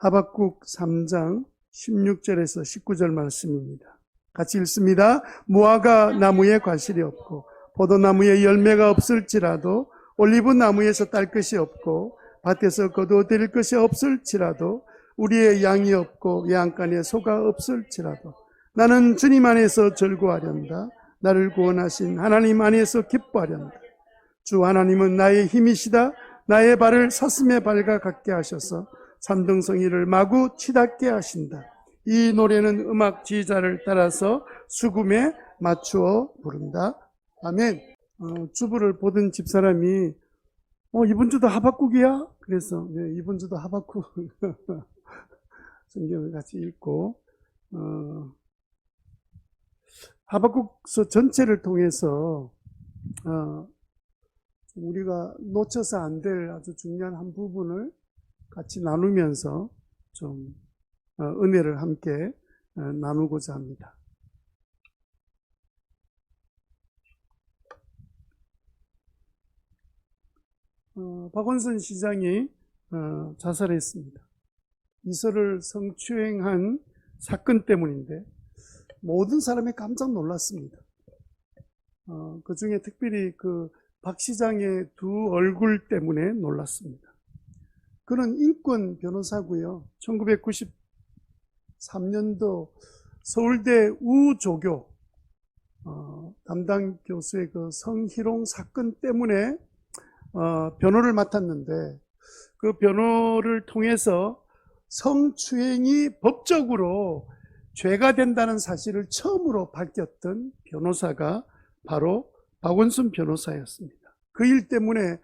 하박국 3장 16절에서 19절 말씀입니다. 같이 읽습니다. 무화과 나무에 과실이 없고 포도나무에 열매가 없을지라도 올리브 나무에서 딸 것이 없고 밭에서 거두어들일 것이 없을지라도 우리의 양이 없고 외양간에 소가 없을지라도 나는 주님 안에서 즐거워하련다. 나를 구원하신 하나님 안에서 기뻐하련다. 주 하나님은 나의 힘이시다. 나의 발을 사슴의 발과 같게 하셔서 산등성이를 마구 치닫게 하신다. 이 노래는 음악 지휘자를 따라서 수금에 맞추어 부른다. 아멘. 주부를 보던 집사람이 이번 주도 하박국이야? 그래서 네, 이번 주도 하박국 성경을 같이 읽고 하박국서 전체를 통해서 우리가 놓쳐서 안 될 아주 중요한 한 부분을 같이 나누면서 좀 은혜를 함께 나누고자 합니다. 박원순 시장이 자살했습니다. 이설을 성추행한 사건 때문인데 모든 사람이 깜짝 놀랐습니다. 그 중에 특별히 박 시장의 두 얼굴 때문에 놀랐습니다. 그는 인권 변호사고요. 1993년도 서울대 우조교 담당 교수의 성희롱 사건 때문에 변호를 맡았는데 그 변호를 통해서 성추행이 법적으로 죄가 된다는 사실을 처음으로 밝혔던 변호사가 바로 박원순 변호사였습니다. 그 일 때문에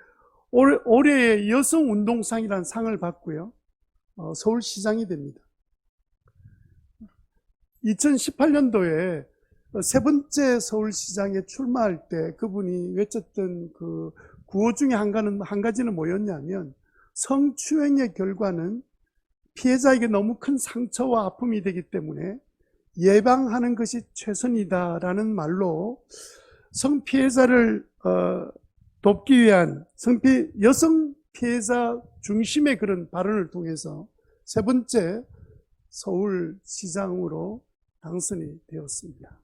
올해의 여성운동상이라는 상을 받고요. 서울시장이 됩니다. 2018년도에 세 번째 서울시장에 출마할 때 그분이 외쳤던 그 구호 중에 한 가지는 뭐였냐면 성추행의 결과는 피해자에게 너무 큰 상처와 아픔이 되기 때문에 예방하는 것이 최선이다라는 말로 성피해자를 돕기 위한 여성 피해자 중심의 그런 발언을 통해서 세 번째 서울시장으로 당선이 되었습니다.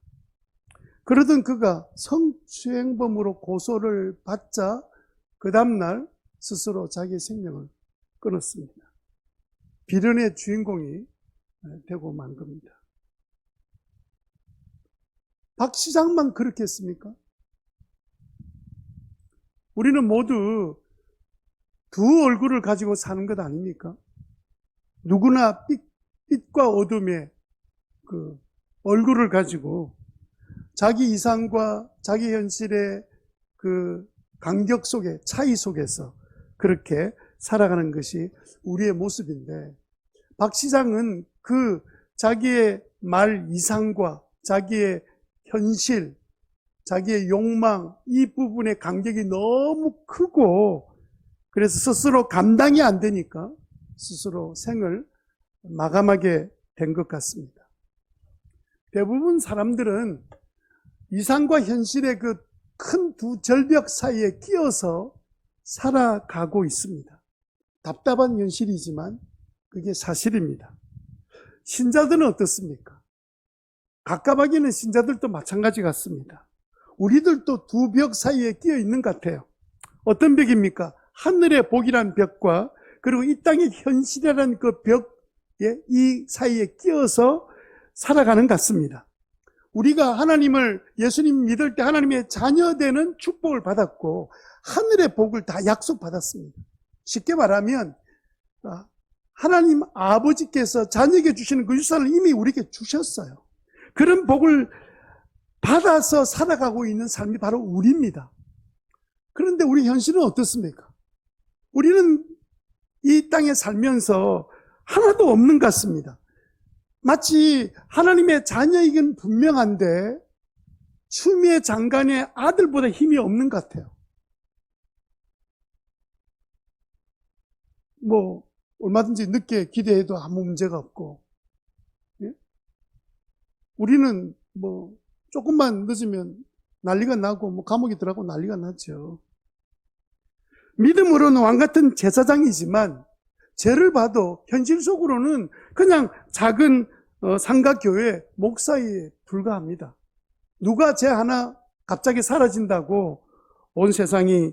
그러던 그가 성추행범으로 고소를 받자 그 다음날 스스로 자기의 생명을 끊었습니다. 비련의 주인공이 되고 만 겁니다. 박 시장만 그렇게 했습니까? 우리는 모두 두 얼굴을 가지고 사는 것 아닙니까? 누구나 빛과 어둠의 그 얼굴을 가지고 자기 이상과 자기 현실의 그 간격 속에, 차이 속에서 그렇게 살아가는 것이 우리의 모습인데, 박 시장은 그 자기의 말 이상과 자기의 현실, 자기의 욕망, 이 부분의 간격이 너무 크고, 그래서 스스로 감당이 안 되니까 스스로 생을 마감하게 된 것 같습니다. 대부분 사람들은 이상과 현실의 그 큰 두 절벽 사이에 끼어서 살아가고 있습니다. 답답한 현실이지만 그게 사실입니다. 신자들은 어떻습니까? 갑갑하기는 신자들도 마찬가지 같습니다. 우리들도 두 벽 사이에 끼어 있는 것 같아요. 어떤 벽입니까? 하늘의 복이란 벽과 그리고 이 땅의 현실이라는 그 벽에 이 사이에 끼어서 살아가는 것 같습니다. 우리가 예수님 믿을 때 하나님의 자녀되는 축복을 받았고 하늘의 복을 다 약속받았습니다. 쉽게 말하면 하나님 아버지께서 자녀에게 주시는 그 유산을 이미 우리에게 주셨어요. 그런 복을 받아서 살아가고 있는 삶이 바로 우리입니다. 그런데 우리 현실은 어떻습니까? 우리는 이 땅에 살면서 하나도 없는 것 같습니다. 마치 하나님의 자녀이긴 분명한데 추미애 장관의 아들보다 힘이 없는 것 같아요. 얼마든지 늦게 기대해도 아무 문제가 없고, 예? 우리는 조금만 늦으면 난리가 나고 감옥에 들어가고 난리가 나죠. 믿음으로는 왕같은 제사장이지만 죄를 봐도 현실 속으로는 그냥 작은 상가교회 목사에 불과합니다. 누가 죄 하나 갑자기 사라진다고 온 세상이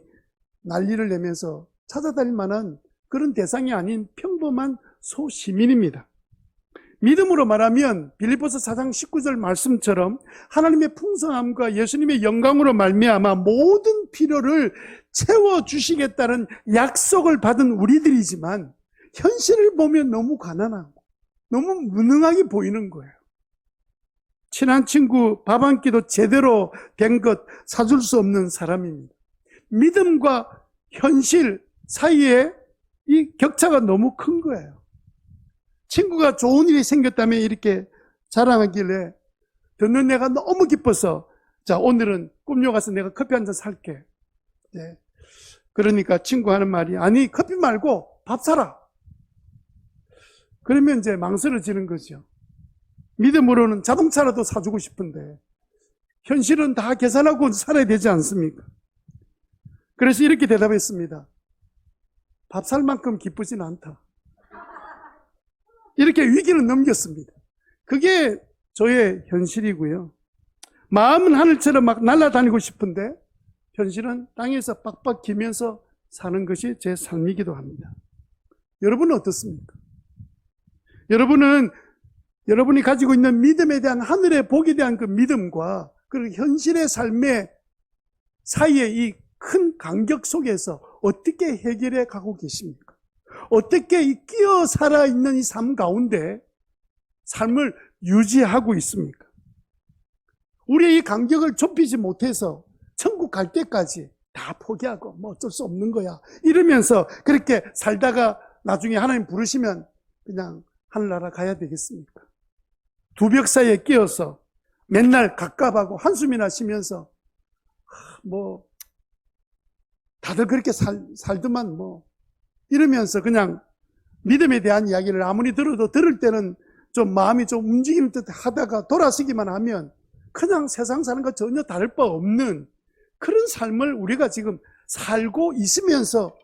난리를 내면서 찾아다닐 만한 그런 대상이 아닌 평범한 소시민입니다. 믿음으로 말하면 빌립보서 4장 19절 말씀처럼 하나님의 풍성함과 예수님의 영광으로 말미암아 모든 필요를 채워주시겠다는 약속을 받은 우리들이지만 현실을 보면 너무 가난하고 너무 무능하게 보이는 거예요. 친한 친구 밥 한 끼도 제대로 된 것 사줄 수 없는 사람입니다. 믿음과 현실 사이에 이 격차가 너무 큰 거예요. 친구가 좋은 일이 생겼다면 이렇게 자랑하길래 듣는 내가 너무 기뻐서 자, 오늘은 꿈녀 가서 내가 커피 한 잔 살게. 네. 그러니까 친구 하는 말이 아니 커피 말고 밥 사라. 그러면 이제 망설여지는 거죠. 믿음으로는 자동차라도 사주고 싶은데 현실은 다 계산하고 살아야 되지 않습니까? 그래서 이렇게 대답했습니다. 밥 살 만큼 기쁘진 않다. 이렇게 위기는 넘겼습니다. 그게 저의 현실이고요. 마음은 하늘처럼 막 날아다니고 싶은데 현실은 땅에서 빡빡 기면서 사는 것이 제 삶이기도 합니다. 여러분은 어떻습니까? 여러분이 가지고 있는 믿음에 대한 하늘의 복에 대한 그 믿음과 그리고 현실의 삶의 사이에 이 큰 간격 속에서 어떻게 해결해 가고 계십니까? 어떻게 이 끼어 살아있는 이 삶 가운데 삶을 유지하고 있습니까? 우리의 이 간격을 좁히지 못해서 천국 갈 때까지 다 포기하고 뭐 어쩔 수 없는 거야 이러면서 그렇게 살다가 나중에 하나님 부르시면 그냥 하늘나라 가야 되겠습니까? 두 벽 사이에 끼어서 맨날 갑갑하고 한숨이나 쉬면서 뭐 다들 그렇게 살더만 뭐 이러면서 그냥 믿음에 대한 이야기를 아무리 들어도 들을 때는 좀 마음이 좀 움직이는 듯 하다가 돌아서기만 하면 그냥 세상 사는 것 전혀 다를 바 없는 그런 삶을 우리가 지금 살고 있으면서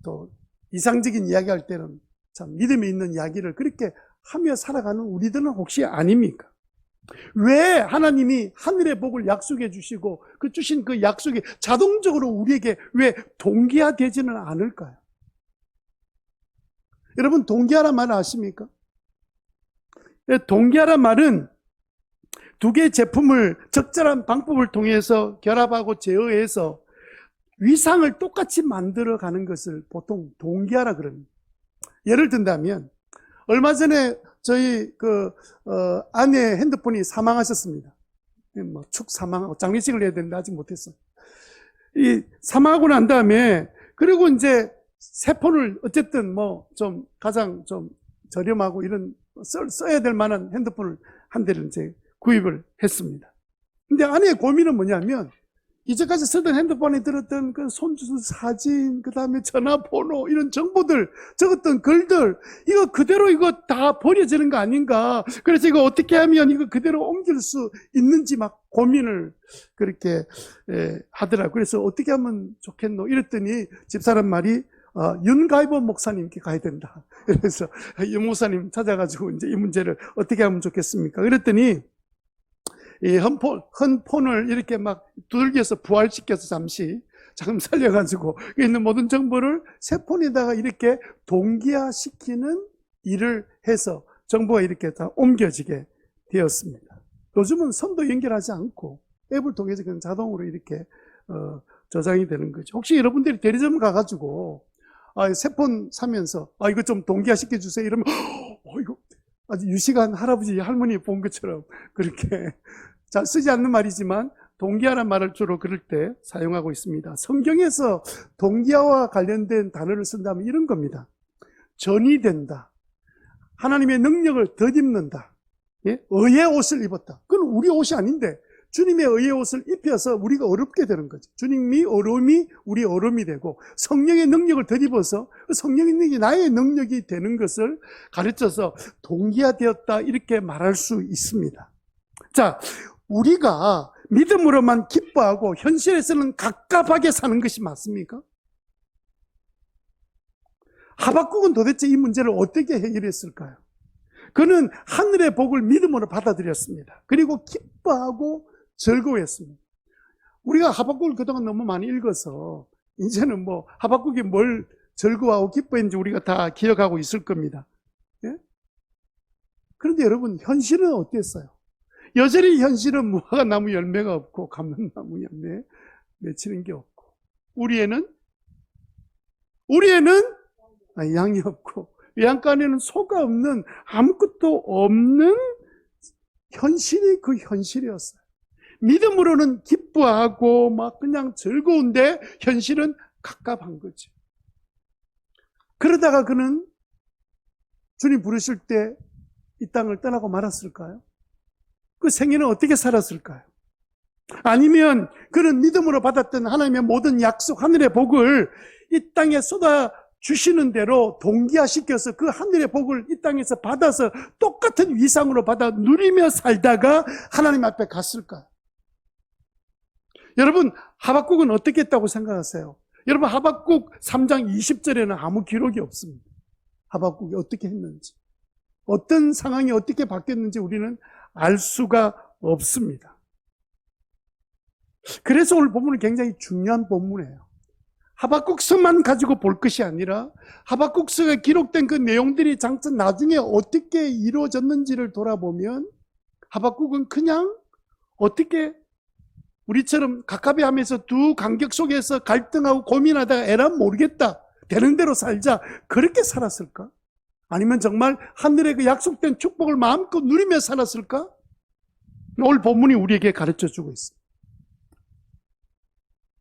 또 이상적인 이야기 할 때는 참 믿음이 있는 이야기를 그렇게 하며 살아가는 우리들은 혹시 아닙니까? 왜 하나님이 하늘의 복을 약속해 주시고 그 주신 그 약속이 자동적으로 우리에게 왜 동기화되지는 않을까요? 여러분 동기화란 말을 아십니까? 동기화란 말은 두 개의 제품을 적절한 방법을 통해서 결합하고 제어해서 위상을 똑같이 만들어가는 것을 보통 동기화라 그럽니다. 예를 든다면 얼마 전에 저희 아내 핸드폰이 사망하셨습니다. 뭐 축 사망하고 장례식을 해야 되는데 아직 못했어. 이 사망하고 난 다음에 그리고 이제 새 폰을 어쨌든 뭐 좀 가장 좀 저렴하고 이런 써야 될 만한 핸드폰을 한 대를 이제 구입을 했습니다. 근데 아내의 고민은 뭐냐면 이제까지 쓰던 핸드폰에 들었던 그 손주 사진, 그 다음에 전화번호, 이런 정보들, 적었던 글들, 이거 그대로 이거 다 버려지는 거 아닌가. 그래서 이거 어떻게 하면 이거 그대로 옮길 수 있는지 막 고민을 그렇게 하더라고요. 그래서 어떻게 하면 좋겠노? 이랬더니 집사람 말이, 윤가이버 목사님께 가야 된다. 그래서 윤 목사님 찾아가지고 이제 이 문제를 어떻게 하면 좋겠습니까? 그랬더니, 이 헌 폰을 이렇게 막 두들겨서 부활시켜서 잠시 살려가지고 있는 모든 정보를 새 폰에다가 이렇게 동기화시키는 일을 해서 정보가 이렇게 다 옮겨지게 되었습니다. 요즘은 선도 연결하지 않고 앱을 통해서 그냥 자동으로 이렇게 저장이 되는 거죠. 혹시 여러분들이 대리점 가가지고 새 폰 사면서 이거 좀 동기화시켜 주세요 이러면 이거 아주 유식한 할아버지 할머니 본 것처럼 그렇게 잘 쓰지 않는 말이지만 동기화란 말을 주로 그럴 때 사용하고 있습니다. 성경에서 동기화와 관련된 단어를 쓴다면 이런 겁니다. 전이 된다. 하나님의 능력을 덧입는다. 예? 의의 옷을 입었다. 그건 우리 옷이 아닌데 주님의 의의 옷을 입혀서 우리가 어렵게 되는 거죠. 주님이 얼음이 우리 얼음이 되고 성령의 능력을 덧입어서 성령의 능력이 나의 능력이 되는 것을 가르쳐서 동기화되었다 이렇게 말할 수 있습니다. 자, 우리가 믿음으로만 기뻐하고 현실에서는 갑갑하게 사는 것이 맞습니까? 하박국은 도대체 이 문제를 어떻게 해결했을까요? 그는 하늘의 복을 믿음으로 받아들였습니다. 그리고 기뻐하고 즐거워했습니다. 우리가 하박국을 그동안 너무 많이 읽어서 이제는 뭐 하박국이 뭘 즐거워하고 기뻐했는지 우리가 다 기억하고 있을 겁니다. 예? 그런데 여러분, 현실은 어땠어요? 여전히 현실은 무화과 나무 열매가 없고 감람나무 열매 맺히는 게 없고, 우리에는 양이 없고 외양간에는 소가 없는, 아무것도 없는 현실이 그 현실이었어요. 믿음으로는 기뻐하고 막 그냥 즐거운데 현실은 갑갑한 거죠. 그러다가 그는 주님 부르실 때 이 땅을 떠나고 말았을까요? 그 생애는 어떻게 살았을까요? 아니면 그는 믿음으로 받았던 하나님의 모든 약속, 하늘의 복을 이 땅에 쏟아 주시는 대로 동기화시켜서 그 하늘의 복을 이 땅에서 받아서 똑같은 위상으로 받아 누리며 살다가 하나님 앞에 갔을까요? 여러분, 하박국은 어떻게 했다고 생각하세요? 여러분, 하박국 3장 20절에는 아무 기록이 없습니다. 하박국이 어떻게 했는지, 어떤 상황이 어떻게 바뀌었는지 우리는 알 수가 없습니다. 그래서 오늘 본문은 굉장히 중요한 본문이에요. 하박국서만 가지고 볼 것이 아니라 하박국서에 기록된 그 내용들이 장차 나중에 어떻게 이루어졌는지를 돌아보면 하박국은 그냥 어떻게 우리처럼 갑갑해하면서 두 간격 속에서 갈등하고 고민하다가 에라 모르겠다, 되는 대로 살자, 그렇게 살았을까? 아니면 정말 하늘의 그 약속된 축복을 마음껏 누리며 살았을까? 오늘 본문이 우리에게 가르쳐주고 있습니다.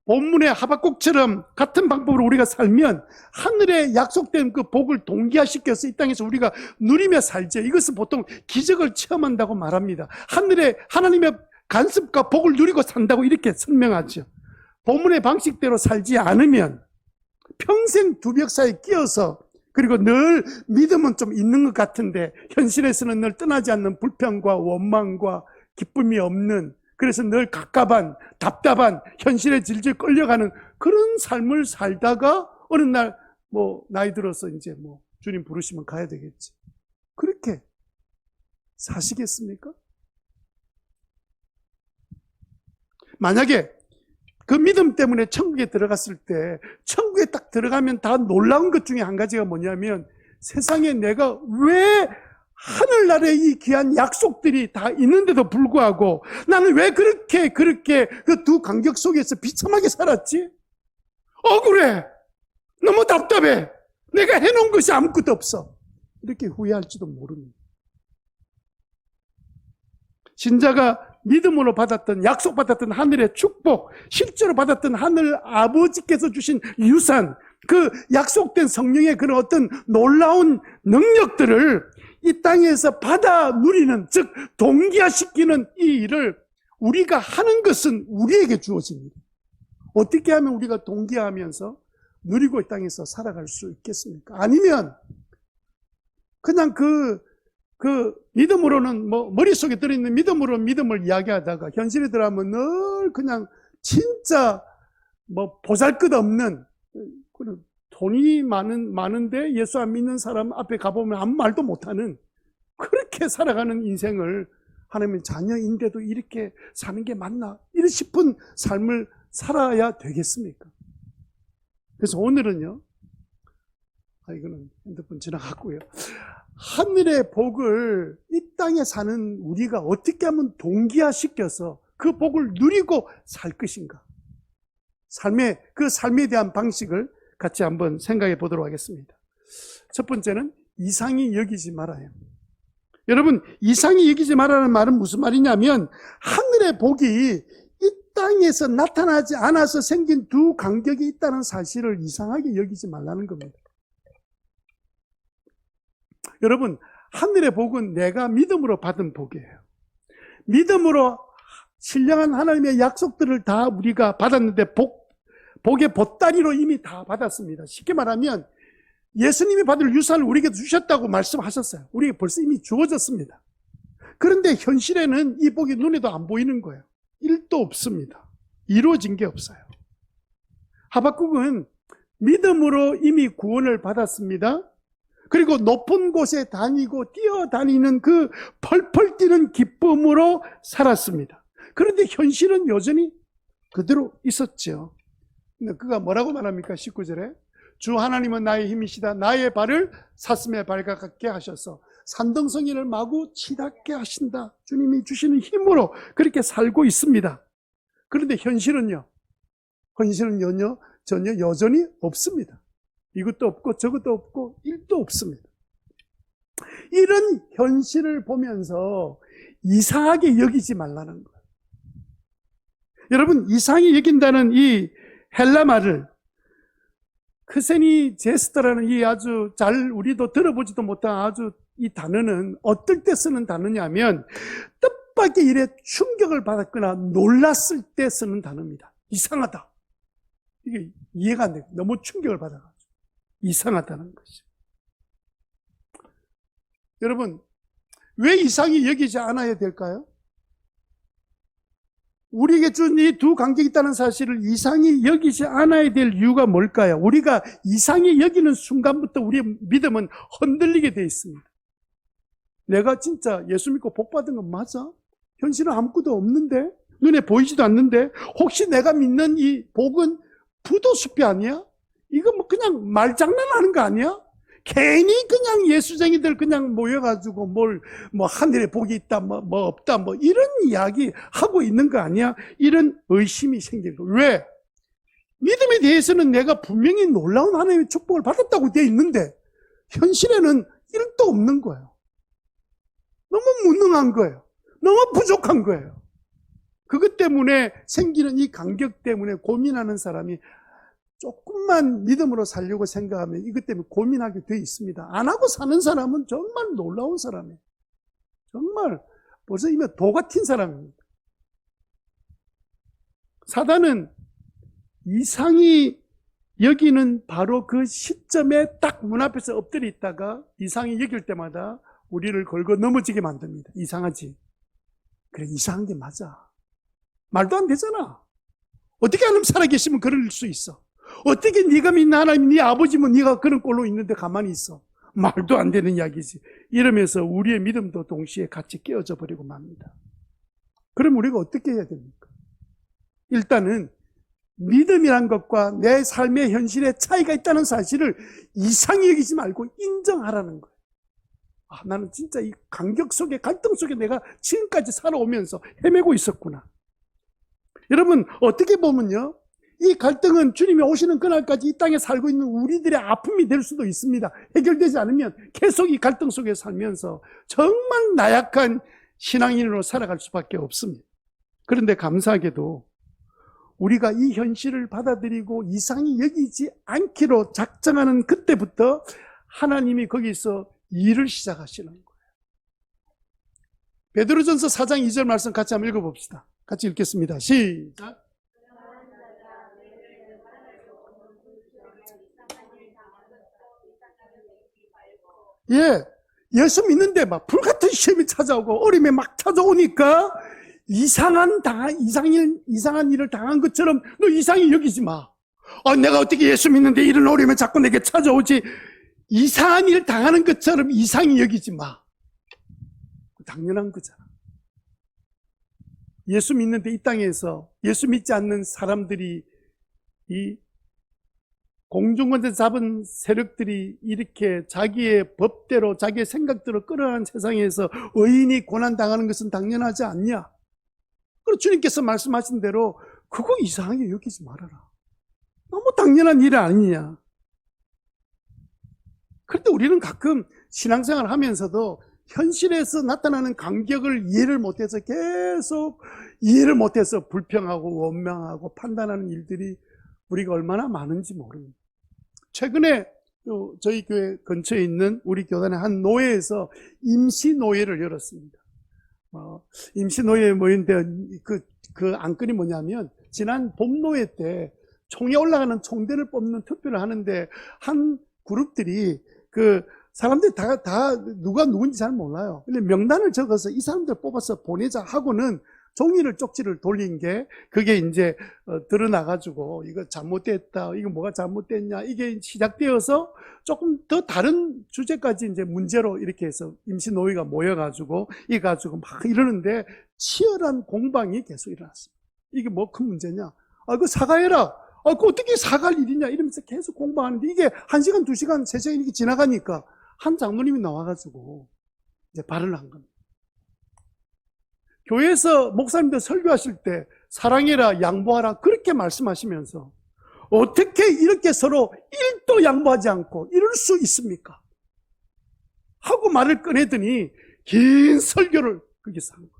본문의 하박국처럼 같은 방법으로 우리가 살면 하늘의 약속된 그 복을 동기화시켜서 이 땅에서 우리가 누리며 살죠. 이것은 보통 기적을 체험한다고 말합니다. 하나님의 간섭과 복을 누리고 산다고 이렇게 설명하죠. 본문의 방식대로 살지 않으면 평생 두 벽 사이에 끼어서, 그리고 늘 믿음은 좀 있는 것 같은데 현실에서는 늘 떠나지 않는 불평과 원망과 기쁨이 없는, 그래서 늘 갑갑한, 답답한, 현실에 질질 끌려가는 그런 삶을 살다가 어느 날 나이 들어서 이제 주님 부르시면 가야 되겠지, 그렇게 사시겠습니까? 만약에 그 믿음 때문에 천국에 들어갔을 때, 천국에 딱 들어가면 다 놀라운 것 중에 한 가지가 뭐냐면, 세상에 내가 왜 하늘나라의 이 귀한 약속들이 다 있는데도 불구하고 나는 왜 그렇게 그 두 간격 속에서 비참하게 살았지? 억울해, 너무 답답해, 내가 해놓은 것이 아무것도 없어, 이렇게 후회할지도 모릅니다. 신자가 믿음으로 받았던, 약속받았던 하늘의 축복, 실제로 받았던 하늘 아버지께서 주신 유산, 그 약속된 성령의 그런 어떤 놀라운 능력들을 이 땅에서 받아 누리는, 즉 동기화시키는 이 일을 우리가 하는 것은 우리에게 주어집니다. 어떻게 하면 우리가 동기화하면서 누리고 이 땅에서 살아갈 수 있겠습니까? 아니면 그냥 그 믿음으로는 머릿속에 들어있는 믿음으로 믿음을 이야기하다가 현실에 들어가면 늘 그냥 진짜 보잘것없는, 돈이 많은데 예수 안 믿는 사람 앞에 가보면 아무 말도 못하는, 그렇게 살아가는 인생을, 하나님의 자녀인데도 이렇게 사는 게 맞나? 이런 싶은 삶을 살아야 되겠습니까? 그래서 오늘은요, 이거는 핸드폰 지나갔고요, 하늘의 복을 이 땅에 사는 우리가 어떻게 하면 동기화시켜서 그 복을 누리고 살 것인가, 그 삶에 대한 방식을 같이 한번 생각해 보도록 하겠습니다. 첫 번째는 이상히 여기지 말아요. 여러분, 이상히 여기지 말라는 말은 무슨 말이냐면, 하늘의 복이 이 땅에서 나타나지 않아서 생긴 두 간격이 있다는 사실을 이상하게 여기지 말라는 겁니다. 여러분, 하늘의 복은 내가 믿음으로 받은 복이에요. 믿음으로 신령한 하나님의 약속들을 다 우리가 받았는데, 복의 보따리로 이미 다 받았습니다. 쉽게 말하면 예수님이 받을 유산을 우리에게 주셨다고 말씀하셨어요. 우리에게 벌써 이미 주어졌습니다. 그런데 현실에는 이 복이 눈에도 안 보이는 거예요. 1도 없습니다. 이루어진 게 없어요. 하박국은 믿음으로 이미 구원을 받았습니다. 그리고 높은 곳에 다니고 뛰어다니는 그 펄펄 뛰는 기쁨으로 살았습니다. 그런데 현실은 여전히 그대로 있었죠. 근데 그가 뭐라고 말합니까? 19절에 주 하나님은 나의 힘이시다. 나의 발을 사슴의 발과 같게 하셔서 산등성이를 마구 치닫게 하신다. 주님이 주시는 힘으로 그렇게 살고 있습니다. 그런데 현실은요? 현실은 전혀 여전히 없습니다. 이것도 없고 저것도 없고 일도 없습니다. 이런 현실을 보면서 이상하게 여기지 말라는 거예요. 여러분, 이상히 여긴다는 이 헬라 말을 크세니 제스터라는 이 아주 잘 우리도 들어보지도 못한 아주 이 단어는 어떨 때 쓰는 단어냐면 뜻밖의 일에 충격을 받았거나 놀랐을 때 쓰는 단어입니다. 이상하다. 이게 이해가 안 돼요. 너무 충격을 받아가지고 이상하다는 것이죠. 여러분, 왜 이상히 여기지 않아야 될까요? 우리에게 준 이 두 간격이 있다는 사실을 이상히 여기지 않아야 될 이유가 뭘까요? 우리가 이상히 여기는 순간부터 우리의 믿음은 흔들리게 되어 있습니다. 내가 진짜 예수 믿고 복 받은 건 맞아? 현실은 아무것도 없는데? 눈에 보이지도 않는데? 혹시 내가 믿는 이 복은 부도숲이 아니야? 이거 뭐 그냥 말장난하는 거 아니야? 괜히 그냥 예수쟁이들 그냥 모여가지고 뭐 하늘에 복이 있다, 뭐 없다, 뭐 이런 이야기 하고 있는 거 아니야? 이런 의심이 생기는 거예요. 왜? 믿음에 대해서는 내가 분명히 놀라운 하나님의 축복을 받았다고 되어 있는데 현실에는 1도 없는 거예요. 너무 무능한 거예요. 너무 부족한 거예요. 그것 때문에 생기는 이 간격 때문에 고민하는 사람이 조금만 믿음으로 살려고 생각하면 이것 때문에 고민하게 되어 있습니다. 안 하고 사는 사람은 정말 놀라운 사람이에요. 정말 벌써 이미 도 같은 사람입니다. 사단은 이상히 여기는 바로 그 시점에 딱 문 앞에서 엎드려 있다가 이상히 여길 때마다 우리를 걸고 넘어지게 만듭니다. 이상하지? 그래, 이상한 게 맞아. 말도 안 되잖아. 어떻게 하나님 살아계시면 그럴 수 있어? 어떻게 네가 믿는 하나님, 네 아버지면 네가 그런 꼴로 있는데 가만히 있어? 말도 안 되는 이야기지. 이러면서 우리의 믿음도 동시에 같이 깨어져 버리고 맙니다. 그럼 우리가 어떻게 해야 됩니까? 일단은 믿음이란 것과 내 삶의 현실에 차이가 있다는 사실을 이상히 여기지 말고 인정하라는 거예요. 아, 나는 진짜 이 간격 속에, 갈등 속에 내가 지금까지 살아오면서 헤매고 있었구나. 여러분, 어떻게 보면요, 이 갈등은 주님이 오시는 그날까지 이 땅에 살고 있는 우리들의 아픔이 될 수도 있습니다. 해결되지 않으면 계속 이 갈등 속에 살면서 정말 나약한 신앙인으로 살아갈 수밖에 없습니다. 그런데 감사하게도 우리가 이 현실을 받아들이고 이상히 여기지 않기로 작정하는 그때부터 하나님이 거기서 일을 시작하시는 거예요. 베드로전서 4장 2절 말씀 같이 한번 읽어봅시다. 같이 읽겠습니다. 시작. 예, 예수 믿는데 막 불같은 시험이 찾아오고 어림에 막 찾아오니까 이상한 일을 당한 것처럼 너 이상히 여기지 마. 아, 내가 어떻게 예수 믿는데 이런 어림에 자꾸 내게 찾아오지? 이상한 일 당하는 것처럼 이상히 여기지 마. 당연한 거잖아. 예수 믿는데 이 땅에서 예수 믿지 않는 사람들이 이 공중권세 잡은 세력들이 이렇게 자기의 법대로 자기의 생각대로 끌어가는 세상에서 의인이 고난당하는 것은 당연하지 않냐? 그리고 주님께서 말씀하신 대로 그거 이상하게 여기지 말아라. 너무 당연한 일 아니냐? 그런데 우리는 가끔 신앙생활을 하면서도 현실에서 나타나는 간격을 이해를 못해서 계속 이해를 못해서 불평하고 원망하고 판단하는 일들이 우리가 얼마나 많은지 모릅니다. 최근에 저희 교회 근처에 있는 우리 교단의 한 노예에서 임시노예를 열었습니다. 임시노예 모인데 그 안건이 뭐냐면 지난 봄노예 때 총에 올라가는 총대를 뽑는 투표를 하는데 한 그룹들이 그 사람들이 다 누가 누군지 잘 몰라요. 근데 명단을 적어서 이 사람들 뽑아서 보내자 하고는 종이를 쪽지를 돌린 게 그게 이제 드러나가지고 이거 잘못됐다, 이거 뭐가 잘못됐냐, 이게 시작되어서 조금 더 다른 주제까지 이제 문제로 이렇게 해서 임시노위가 모여가지고 이 가지고 막 이러는데 치열한 공방이 계속 일어났습니다. 이게 뭐 큰 문제냐? 그거 사과해라. 그거 어떻게 사과할 일이냐? 이러면서 계속 공방하는데 이게 1시간, 2시간, 3시간 이렇게 지나가니까 한 장로님이 나와가지고 이제 발언을 한 겁니다. 교회에서 목사님들 설교하실 때 사랑해라, 양보하라 그렇게 말씀하시면서 어떻게 이렇게 서로 1도 양보하지 않고 이럴 수 있습니까? 하고 말을 꺼내더니 긴 설교를 거기서 한 거예요.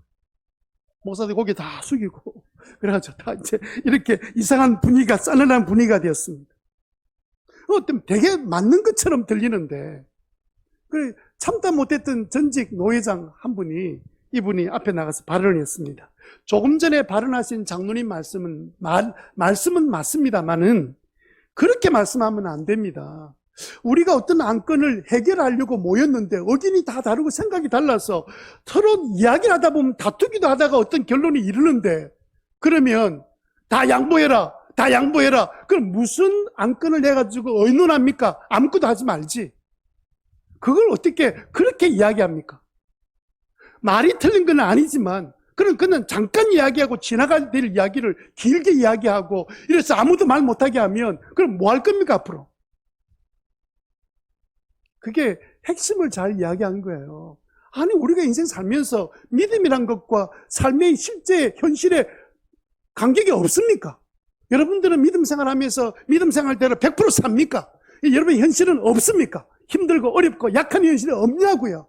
목사들 고개 다 숙이고 그래가지고 다 이제 이렇게 이상한 분위기가, 싸늘한 분위기가 되었습니다. 어떤 되게 맞는 것처럼 들리는데 그래 참다 못했던 전직 노회장 한 분이 이분이 앞에 나가서 발언을 했습니다. 조금 전에 발언하신 장로님 말씀은 맞습니다만은 그렇게 말씀하면 안 됩니다. 우리가 어떤 안건을 해결하려고 모였는데 의견이 다 다르고 생각이 달라서 서로 이야기를 하다 보면 다투기도 하다가 어떤 결론이 이르는데 그러면 다 양보해라, 다 양보해라. 그럼 무슨 안건을 해가지고 의논합니까? 아무것도 하지 말지. 그걸 어떻게 그렇게 이야기합니까? 말이 틀린 건 아니지만 그는 잠깐 이야기하고 지나갈 될 이야기를 길게 이야기하고 이래서 아무도 말 못하게 하면 그럼 뭐 할 겁니까 앞으로? 그게 핵심을 잘 이야기한 거예요. 아니 우리가 인생 살면서 믿음이란 것과 삶의 실제 현실에 간격이 없습니까? 여러분들은 믿음 생활하면서 믿음 생활대로 100% 삽니까? 여러분의 현실은 없습니까? 힘들고 어렵고 약한 현실이 없냐고요.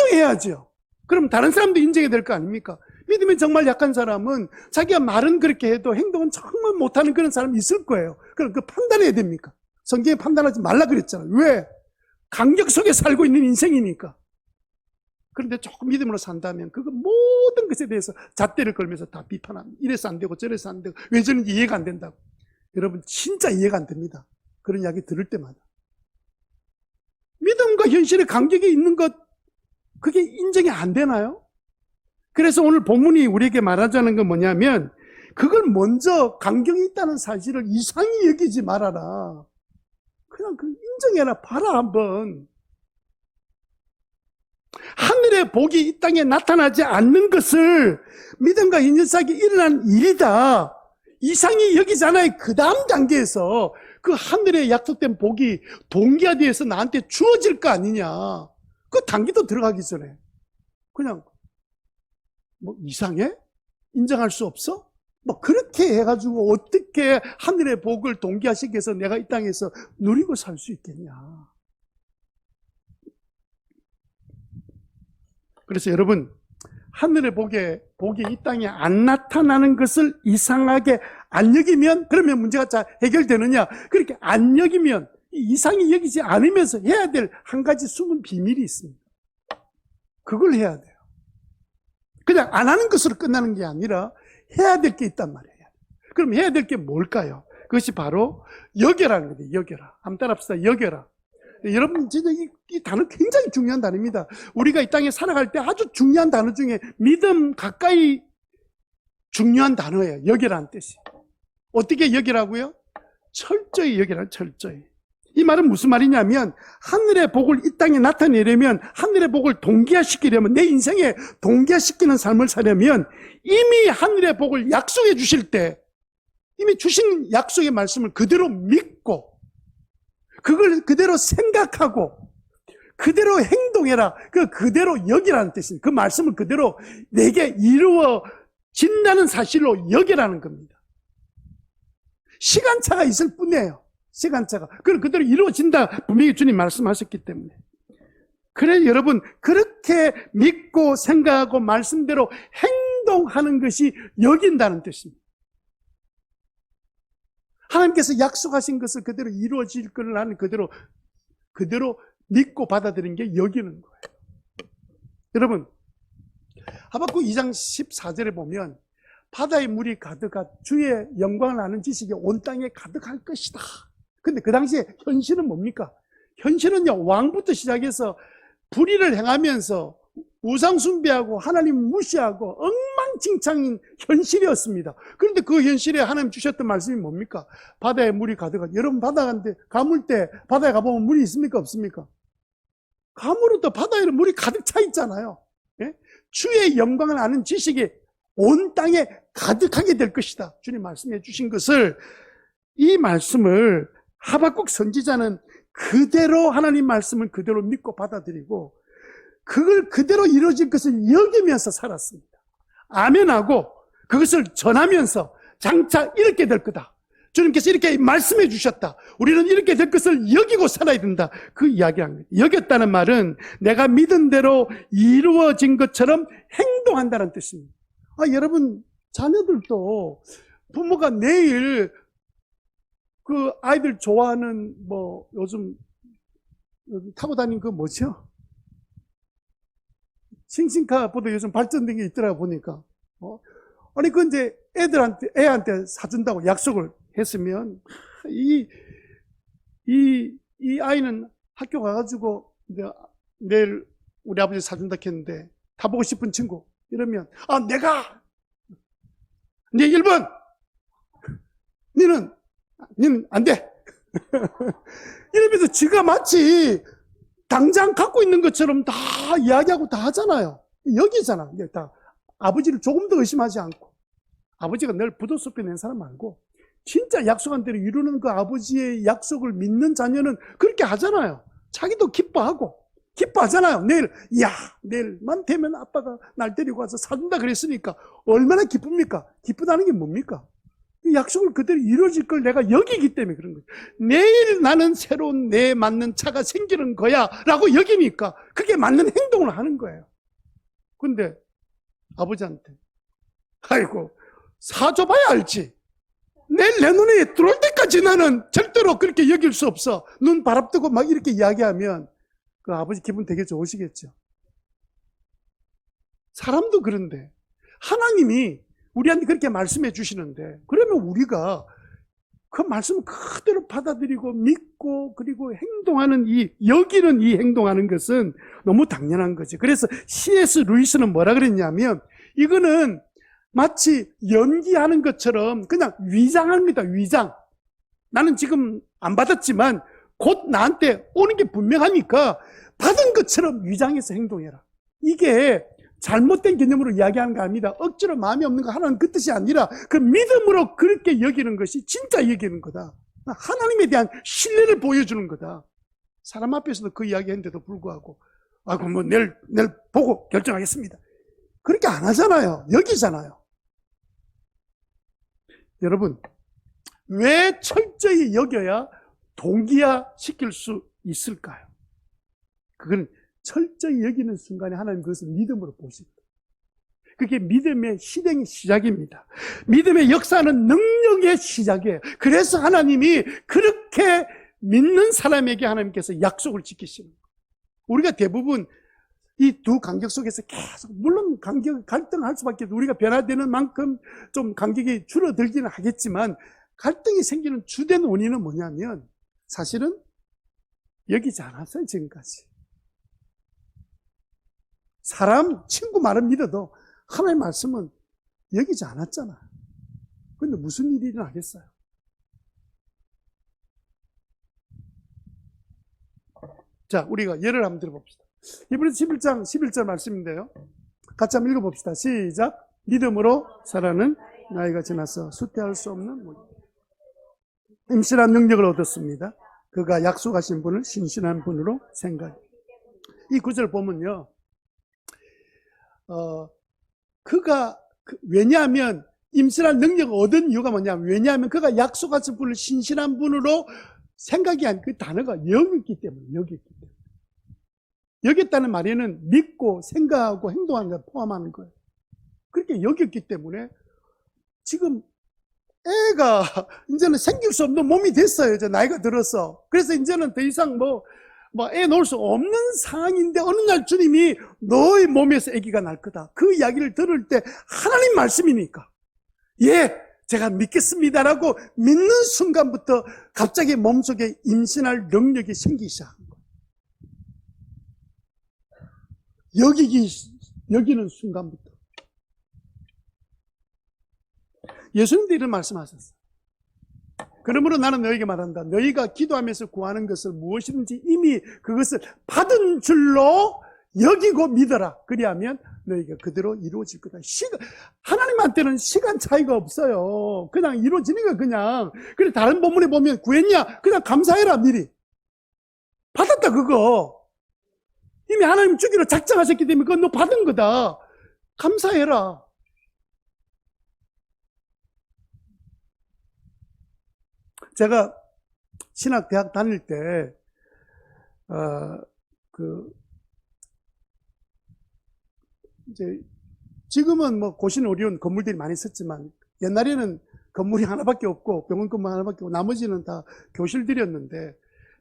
인정해야죠. 그럼 다른 사람도 인정해야 될 거 아닙니까? 믿음이 정말 약한 사람은 자기가 말은 그렇게 해도 행동은 정말 못하는 그런 사람이 있을 거예요. 그럼 그 판단해야 됩니까? 성경에 판단하지 말라 그랬잖아요. 왜? 간격 속에 살고 있는 인생이니까. 그런데 조금 믿음으로 산다면 그거 모든 것에 대해서 잣대를 걸면서 다 비판합니다. 이래서 안 되고 저래서 안 되고 왜 저는 이해가 안 된다고. 여러분 진짜 이해가 안 됩니다. 그런 이야기 들을 때마다. 믿음과 현실의 간격이 있는 것 그게 인정이 안 되나요? 그래서 오늘 본문이 우리에게 말하자는 건 뭐냐면 그걸 먼저 간격이 있다는 사실을 이상히 여기지 말아라. 그냥 그 인정해라. 봐라 한번. 하늘의 복이 이 땅에 나타나지 않는 것을 믿음과 현실 사이에 일어난 일이다. 이상히 여기잖아요. 그 다음 단계에서 그 하늘의 약속된 복이 동기화되어서 나한테 주어질 거 아니냐. 그 단계도 들어가기 전에 그냥 뭐 이상해? 인정할 수 없어? 뭐 그렇게 해가지고 어떻게 하늘의 복을 동기화시키기 위해서 내가 이 땅에서 누리고 살 수 있겠냐. 그래서 여러분 하늘의 복이 이 땅에 안 나타나는 것을 이상하게 안 여기면 그러면 문제가 잘 해결되느냐. 그렇게 안 여기면 이상히 여기지 않으면서 해야 될 한 가지 숨은 비밀이 있습니다. 그걸 해야 돼요. 그냥 안 하는 것으로 끝나는 게 아니라 해야 될 게 있단 말이에요. 그럼 해야 될 게 뭘까요? 그것이 바로 여겨라는 거예요. 여겨라. 한번 따라합시다. 여겨라. 여러분 진짜 이 단어 굉장히 중요한 단어입니다. 우리가 이 땅에 살아갈 때 아주 중요한 단어 중에 믿음 가까이 중요한 단어예요. 여겨라는 뜻이. 어떻게 여기라고요? 철저히 여기라. 철저히. 이 말은 무슨 말이냐면 하늘의 복을 이 땅에 나타내려면 하늘의 복을 동기화시키려면 내 인생에 동기화시키는 삶을 사려면 이미 하늘의 복을 약속해 주실 때 이미 주신 약속의 말씀을 그대로 믿고 그걸 그대로 생각하고 그대로 행동해라. 그대로 여기라는 뜻입니다. 그 말씀을 그대로 내게 이루어진다는 사실로 여기라는 겁니다. 시간차가 있을 뿐이에요. 시간차가. 그럼 그대로 이루어진다. 분명히 주님 말씀하셨기 때문에. 그래 여러분 그렇게 믿고 생각하고 말씀대로 행동하는 것이 여긴다는 뜻입니다. 하나님께서 약속하신 것을 그대로 이루어질 것을 하는 그대로 믿고 받아들인 게 여기는 거예요. 여러분 하박국 2장 14절에 보면 바다의 물이 가득하 주의 영광을 아는 지식이 온 땅에 가득할 것이다. 근데 그 당시에 현실은 뭡니까? 현실은요 왕부터 시작해서 불의를 행하면서 우상 숭배하고 하나님 무시하고 엉망진창인 현실이었습니다. 그런데 그 현실에 하나님 주셨던 말씀이 뭡니까? 바다에 물이 가득하. 여러분 바다 간데 가물 때 바다에 가보면 물이 있습니까? 없습니까? 가물어도 바다에는 물이 가득 차 있잖아요. 예? 주의 영광을 아는 지식이 온 땅에 가득하게 될 것이다. 주님 말씀해 주신 것을, 이 말씀을 하박국 선지자는 그대로 하나님 말씀을 그대로 믿고 받아들이고 그걸 그대로 이루어질 것을 여기면서 살았습니다. 아멘하고 그것을 전하면서 장차 이렇게 될 거다. 주님께서 이렇게 말씀해 주셨다. 우리는 이렇게 될 것을 여기고 살아야 된다. 그 이야기를 합니다. 여겼다는 말은 내가 믿은 대로 이루어진 것처럼 행동한다는 뜻입니다. 여러분 자녀들도 부모가 내일 그 아이들 좋아하는 요즘 타고 다니는 그 뭐죠? 싱싱카보다 요즘 발전된 게 있더라고 보니까. 아니 그 이제 애한테 사준다고 약속을 했으면 이 아이는 학교 가가지고 이제 내일 우리 아버지 사준다 했는데 타보고 싶은 친구 이러면 내가 네 1번 니는 안 돼. 이러면서 지가 마치 당장 갖고 있는 것처럼 다 이야기하고 다 하잖아요. 여기잖아. 다 아버지를 조금 더 의심하지 않고, 아버지가 늘 부도수표 낸 사람 말고 진짜 약속한 대로 이루는 그 아버지의 약속을 믿는 자녀는 그렇게 하잖아요. 자기도 기뻐하잖아요. 내일만 되면 아빠가 날 데리고 와서 사준다 그랬으니까 얼마나 기쁩니까? 기쁘다는 게 뭡니까? 약속을 그대로 이루어질 걸 내가 여기기 때문에 그런 거예요. 내일 나는 새로운 내 맞는 차가 생기는 거야 라고 여기니까 그게 맞는 행동을 하는 거예요. 근데 아버지한테 아이고 사줘봐야 알지, 내일 내 눈에 들어올 때까지 나는 절대로 그렇게 여길 수 없어, 눈 바랍뜨고 막 이렇게 이야기하면 그 아버지 기분 되게 좋으시겠죠. 사람도 그런데 하나님이 우리한테 그렇게 말씀해 주시는데, 그러면 우리가 그 말씀을 그대로 받아들이고 믿고 그리고 행동하는 여기는 이 행동하는 것은 너무 당연한 거지. 그래서 C.S. 루이스는 뭐라 그랬냐면, 이거는 마치 연기하는 것처럼 그냥 위장합니다. 위장. 나는 지금 안 받았지만 곧 나한테 오는 게 분명하니까 받은 것처럼 위장해서 행동해라. 이게 잘못된 개념으로 이야기하는 거 아닙니다. 억지로 마음이 없는 거 하나는 그 뜻이 아니라 그 믿음으로 그렇게 여기는 것이 진짜 여기는 거다. 하나님에 대한 신뢰를 보여주는 거다. 사람 앞에서도 그 이야기 했는데도 불구하고 그럼 내일 보고 결정하겠습니다. 그렇게 안 하잖아요. 여기잖아요. 여러분, 왜 철저히 여겨야 동기화시킬 수 있을까요? 그건 철저히 여기는 순간에 하나님 그것을 믿음으로 보십니다. 그게 믿음의 실행의 시작입니다. 믿음의 역사는 능력의 시작이에요. 그래서 하나님이 그렇게 믿는 사람에게 하나님께서 약속을 지키시는 거예요. 우리가 대부분 이 두 간격 속에서 계속, 물론 갈등할 수밖에 없고 우리가 변화되는 만큼 좀 간격이 줄어들기는 하겠지만, 갈등이 생기는 주된 원인은 뭐냐면 사실은 여기지 않았어요. 지금까지 사람, 친구 말은 믿어도 하나님의 말씀은 여기지 않았잖아. 그런데 무슨 일이 일어나겠어요? 자, 우리가 예를 한번 들어봅시다. 이번에 11장 11절 말씀인데요, 같이 한번 읽어봅시다. 시작. 믿음으로 사라는 나이가 지나서 수태할 수 없는 임신한 능력을 얻었습니다. 그가 약속하신 분을 신실한 분으로 생각해. 이 구절 보면요, 왜냐하면 임신한 능력을 얻은 이유가 뭐냐면, 왜냐하면 그가 약속하신 분을 신실한 분으로 생각이 아닌, 그 단어가 여겼기 때문에. 여겼다는 말에는 믿고 생각하고 행동하는 걸 포함하는 거예요. 그렇게 여겼기 때문에 지금 애가 이제는 생길 수 없는 몸이 됐어요. 이제 나이가 들어서. 그래서 이제는 더 이상 애 놓을 수 없는 상황인데, 어느 날 주님이 너의 몸에서 아기가 날 거다. 그 이야기를 들을 때 하나님 말씀이니까, 제가 믿겠습니다라고 믿는 순간부터 갑자기 몸속에 임신할 능력이 생기기 시작한 거예요. 여기는 순간부터. 예수님도 이런 말씀하셨어요. 그러므로 나는 너에게 말한다. 너희가 기도하면서 구하는 것을 무엇이든지 이미 그것을 받은 줄로 여기고 믿어라. 그리하면 너희가 그대로 이루어질 거다. 하나님한테는 시간 차이가 없어요. 그냥 이루어지는 거 그냥. 그래 다른 본문에 보면 구했냐? 그냥 감사해라 미리. 받았다 그거. 이미 하나님 주기로 작정하셨기 때문에 그건 너 받은 거다. 감사해라. 제가 신학대학 다닐 때, 이제, 지금은 뭐 고신 어려운 건물들이 많이 있었지만, 옛날에는 건물이 하나밖에 없고, 병원 건물 하나밖에 없고, 나머지는 다 교실들이었는데,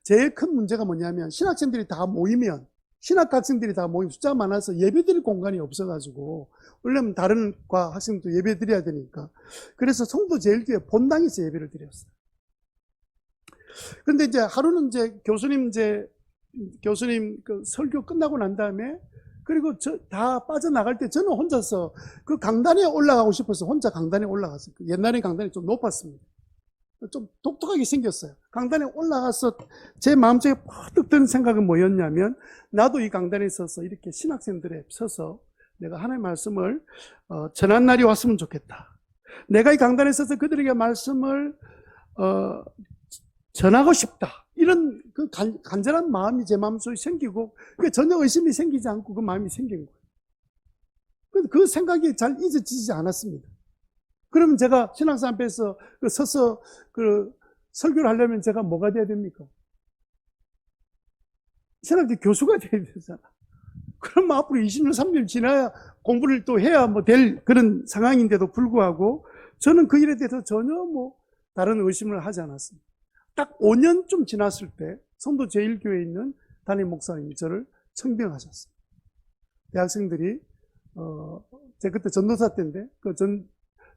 제일 큰 문제가 뭐냐면, 신학생들이 다 모이면, 신학학생들이 다 모이면 숫자가 많아서 예배드릴 공간이 없어가지고, 원래는 다른 과 학생도 예배 드려야 되니까. 그래서 성도 제일교회 본당에서 예배를 드렸어요. 근데 이제 하루는 이제 교수님 그 설교 끝나고 난 다음에 그리고 다 빠져나갈 때 저는 혼자서 그 강단에 올라가고 싶어서 혼자 강단에 올라갔어요. 옛날에 강단이 좀 높았습니다. 좀 독특하게 생겼어요. 강단에 올라가서 제 마음속에 퍼뜩 드는 생각은 뭐였냐면 나도 이 강단에 서서 이렇게 신학생들에 서서 내가 하나님의 말씀을 전한 날이 왔으면 좋겠다. 내가 이 강단에 서서 그들에게 말씀을 전하고 싶다. 이런 그 간절한 마음이 제 마음속에 생기고 전혀 의심이 생기지 않고 그 마음이 생긴 거예요. 그 생각이 잘 잊어지지 않았습니다. 그러면 제가 신학생 앞에서 서서 설교를 하려면 제가 뭐가 돼야 됩니까? 신학교 교수가 돼야 되잖아. 그럼 앞으로 20년, 30년 지나야 공부를 또 해야 뭐 될 그런 상황인데도 불구하고 저는 그 일에 대해서 전혀 뭐 다른 의심을 하지 않았습니다. 딱 5년쯤 지났을 때 성도 제1교회에 있는 담임 목사님이 저를 청빙하셨어요. 대학생들이 제가 그때 전도사 때인데 그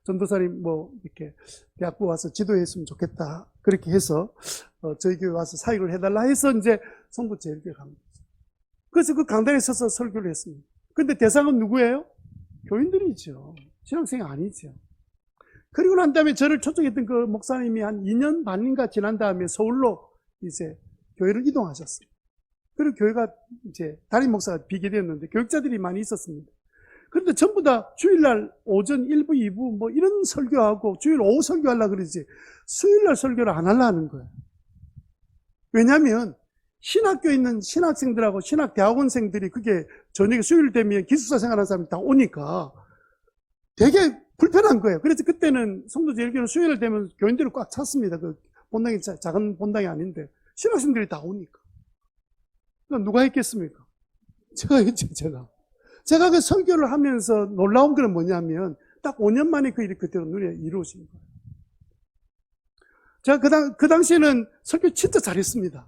전도사님 뭐 이렇게 대학부 와서 지도했으면 좋겠다 그렇게 해서 저희 교회 와서 사역을 해달라 해서 이제 성도 제1교회 갑니다. 그래서 그 강단에 서서 설교를 했습니다. 근데 대상은 누구예요? 교인들이죠. 신학생이 아니죠. 그리고 난 다음에 저를 초청했던 그 목사님이 한 2년 반인가 지난 다음에 서울로 이제 교회를 이동하셨어요. 그리고 교회가 이제 담임 목사가 비게 되었는데 교육자들이 많이 있었습니다. 그런데 전부 다 주일날 오전 1부, 2부 뭐 이런 설교하고 주일 오후 설교하려고 그러지 수요일날 설교를 안 하려고 하는 거예요. 왜냐하면 신학교에 있는 신학생들하고 신학대학원생들이 그게 저녁에 수요일 되면 기숙사 생활하는 사람이 다 오니까 되게 불편한 거예요. 그래서 그때는 성도제일교회는 수요일 되면 교인들을 꽉 찼습니다. 그 본당이 작은 본당이 아닌데 신학생들이 다 오니까. 그러니까 누가 했겠습니까? 제가 했죠, 제가 그 설교를 하면서 놀라운 건 뭐냐면 딱 5년 만에 그 일이 그대로 눈에 이루어진 거예요. 제가 그 당시에는 설교 진짜 잘했습니다.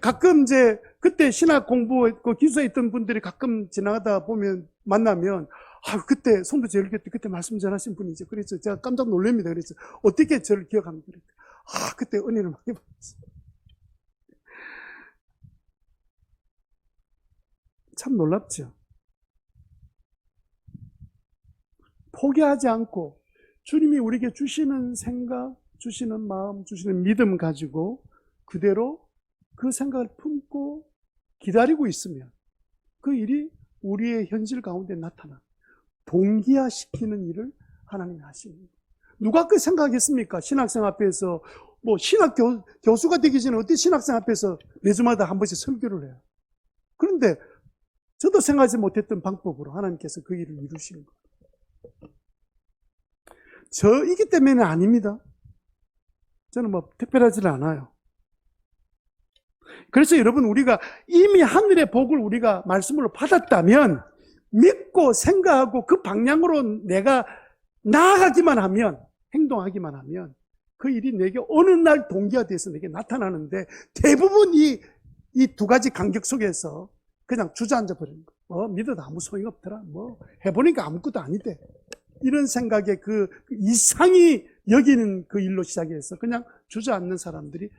가끔 이제 그때 신학 공부 그 기숙사에 있던 분들이 가끔 지나가다 보면 만나면 그때 성도 제일교회 때 그때 말씀 전하신 분이죠. 그래서 제가 깜짝 놀랍니다. 그래서 어떻게 저를 기억합니까? 그때 은혜를 많이 받았어요. 참 놀랍죠. 포기하지 않고 주님이 우리에게 주시는 생각, 주시는 마음, 주시는 믿음 가지고 그대로 그 생각을 품고 기다리고 있으면 그 일이 우리의 현실 가운데 나타나 동기화시키는 일을 하나님이 하십니다. 누가 그 생각했습니까? 신학생 앞에서 뭐 신학 교수가 되기 전에 어떻게 신학생 앞에서 매주마다 한 번씩 설교를 해요. 그런데 저도 생각하지 못했던 방법으로 하나님께서 그 일을 이루신 거예요. 저이기 때문에는 아닙니다. 저는 뭐 특별하지는 않아요. 그래서 여러분 우리가 이미 하늘의 복을 우리가 말씀으로 받았다면 믿고 생각하고 그 방향으로 내가 나아가기만 하면 행동하기만 하면 그 일이 내게 어느 날 동기가 돼서 내게 나타나는데 대부분 이 두 가지 간격 속에서 그냥 주저앉아 버리는 거예요. 믿어도 아무 소용이 없더라. 뭐 해보니까 아무것도 아니대. 이런 생각에 그 이상히 여기는 그 일로 시작해서 그냥 주저앉는 사람들이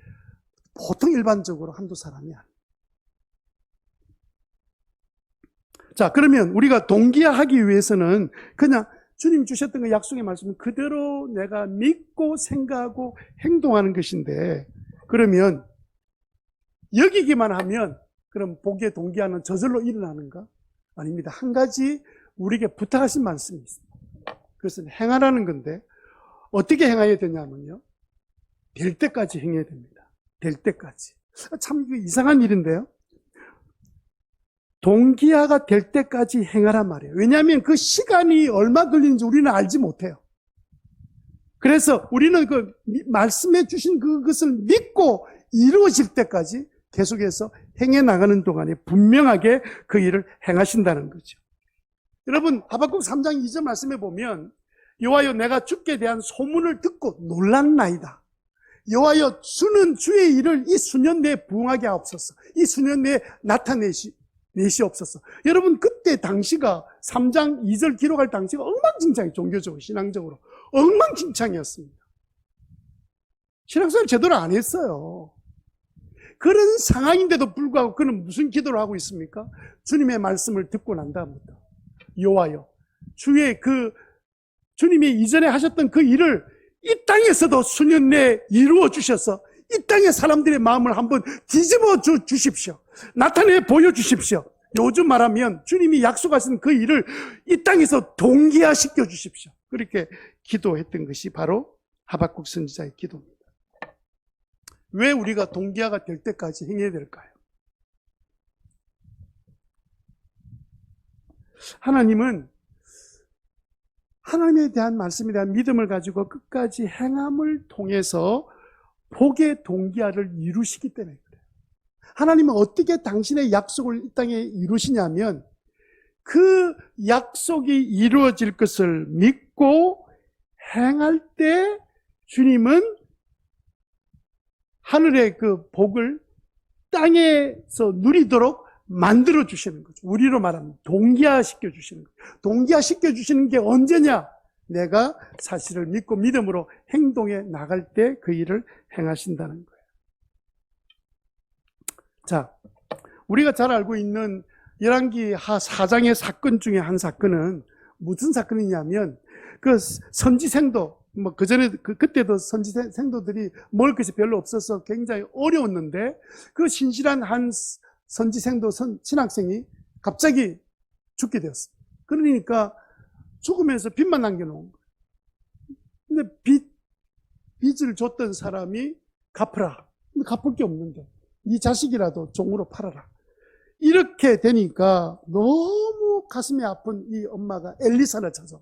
보통 일반적으로 한두 사람이 아니에요. 자, 그러면 우리가 동기화하기 위해서는 그냥 주님 주셨던 그 약속의 말씀은 그대로 내가 믿고 생각하고 행동하는 것인데, 그러면 여기기만 하면 그럼 복의 동기화는 저절로 일어나는가? 아닙니다. 한 가지 우리에게 부탁하신 말씀이 있습니다. 그것은 행하라는 건데, 어떻게 행해야 되냐면요, 될 때까지 행해야 됩니다. 될 때까지. 참 이상한 일인데요, 동기화가 될 때까지 행하란 말이에요. 왜냐하면 그 시간이 얼마 걸리는지 우리는 알지 못해요. 그래서 우리는 그 말씀해 주신 그것을 믿고 이루어질 때까지 계속해서 행해 나가는 동안에 분명하게 그 일을 행하신다는 거죠. 여러분, 하박국 3장 2절 말씀해 보면, 여호와여 내가 주께 대한 소문을 듣고 놀랐나이다. 여호와여 주는 주의 일을 이 수년 내에 부응하게 하옵소서. 이 수년 내에 내시옵소서. 여러분, 그때 당시가 3장 2절 기록할 당시가 엉망진창이, 종교적으로 신앙적으로 엉망진창이었습니다. 신앙생활 제대로 안 했어요. 그런 상황인데도 불구하고 그는 무슨 기도를 하고 있습니까? 주님의 말씀을 듣고 난 다음부터 여호와여 주의 주님이 이전에 하셨던 그 일을 이 땅에서도 수년 내에 이루어 주셔서 이 땅의 사람들의 마음을 한번 뒤집어 주십시오. 나타내 보여주십시오. 요즘 말하면 주님이 약속하신 그 일을 이 땅에서 동기화시켜 주십시오. 그렇게 기도했던 것이 바로 하박국 선지자의 기도입니다. 왜 우리가 동기화가 될 때까지 행해야 될까요? 하나님은 하나님에 대한 말씀에 대한 믿음을 가지고 끝까지 행함을 통해서 복의 동기화를 이루시기 때문에 그래요. 하나님은 어떻게 당신의 약속을 이 땅에 이루시냐면, 그 약속이 이루어질 것을 믿고 행할 때 주님은 하늘의 그 복을 땅에서 누리도록 만들어 주시는 거죠. 우리로 말하면 동기화시켜 주시는 거죠. 동기화시켜 주시는 게 언제냐? 내가 사실을 믿고 믿음으로 행동에 나갈 때 그 일을 행하신다는 거예요. 자, 우리가 잘 알고 있는 열왕기 하 4장의 사건 중에 한 사건은 무슨 사건이냐면, 그 선지생도, 그때도 선지생도들이 먹을 것이 별로 없어서 굉장히 어려웠는데, 그 신실한 한 선지생도 신학생이 갑자기 죽게 되었습니다. 그러니까 죽으면서 빚만 남겨놓은 거예요. 근데 빚을 줬던 사람이 갚으라. 근데 갚을 게 없는데 이 자식이라도 종으로 팔아라. 이렇게 되니까 너무 가슴이 아픈 이 엄마가 엘리사를 찾아.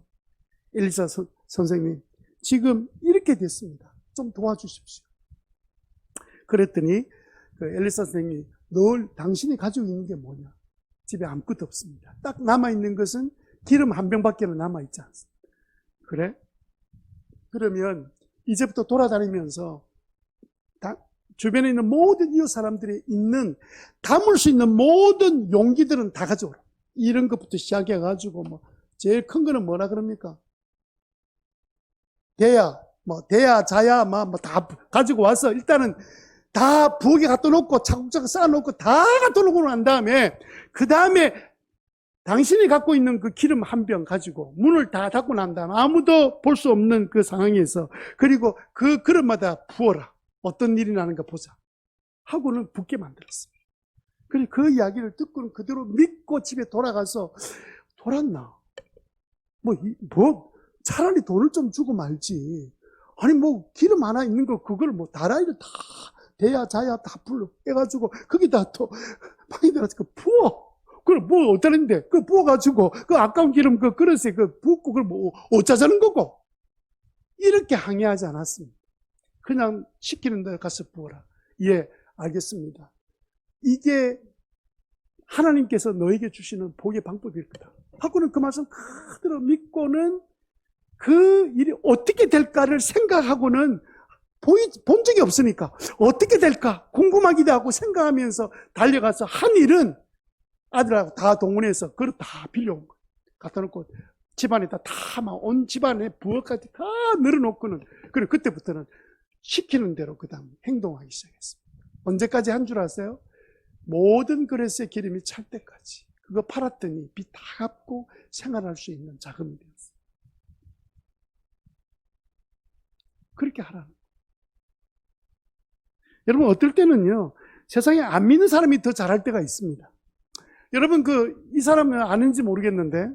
엘리사 선생님, 지금 이렇게 됐습니다. 좀 도와주십시오. 그랬더니 그 엘리사 선생님이 늘 당신이 가지고 있는 게 뭐냐? 집에 아무것도 없습니다. 딱 남아있는 것은 기름 한 병밖에 남아있지 않습니다. 그래? 그러면 이제부터 돌아다니면서 주변에 있는 모든 이웃 사람들이 담을 수 있는 모든 용기들은 다 가져오라. 이런 것부터 시작해가지고, 제일 큰 거는 뭐라 그럽니까? 대야, 자야, 다 가지고 와서 일단은 다 부엌에 갖다 놓고 차곡차곡 쌓아놓고 다 갖다 놓고 난 다음에, 그 다음에 당신이 갖고 있는 그 기름 한 병 가지고 문을 다 닫고 난 다음에 아무도 볼 수 없는 그 상황에서, 그리고 그 그릇마다 부어라. 어떤 일이 나는가 보자 하고는 붓게 만들었습니다. 그리고 그 이야기를 듣고는 그대로 믿고 집에 돌아가서, 돌았나? 차라리 돈을 좀 주고 말지. 아니, 기름 하나 있는 거, 그걸 다라이를 다, 대야, 자야 다 불러 해가지고, 거기다 또, 방에 들어가서 부어. 그걸 어쩌는데, 부어가지고, 아까운 기름 그릇에 붓고, 그걸 어쩌자는 거고. 이렇게 항의하지 않았습니다. 그냥 시키는 데 가서 부어라. 예, 알겠습니다. 이게 하나님께서 너에게 주시는 복의 방법일 거다 하고는 그 말씀 그대로 믿고는 그 일이 어떻게 될까를 생각하고는 본 적이 없으니까 어떻게 될까 궁금하기도 하고 생각하면서 달려가서 한 일은 아들하고 다 동원해서 그걸 다 빌려온 거예요. 갖다 놓고 집안에다 온 집안에 부엌까지 다 늘어놓고는, 그리고 그때부터는 시키는 대로 그 다음 행동하기 시작했습니다. 언제까지 한 줄 아세요? 모든 그릇에 기름이 찰 때까지. 그거 팔았더니 빚 다 갚고 생활할 수 있는 자금이 되었어요. 그렇게 하라는 거예요. 여러분, 어떨 때는요, 세상에 안 믿는 사람이 더 잘할 때가 있습니다. 여러분, 이 사람은 아는지 모르겠는데,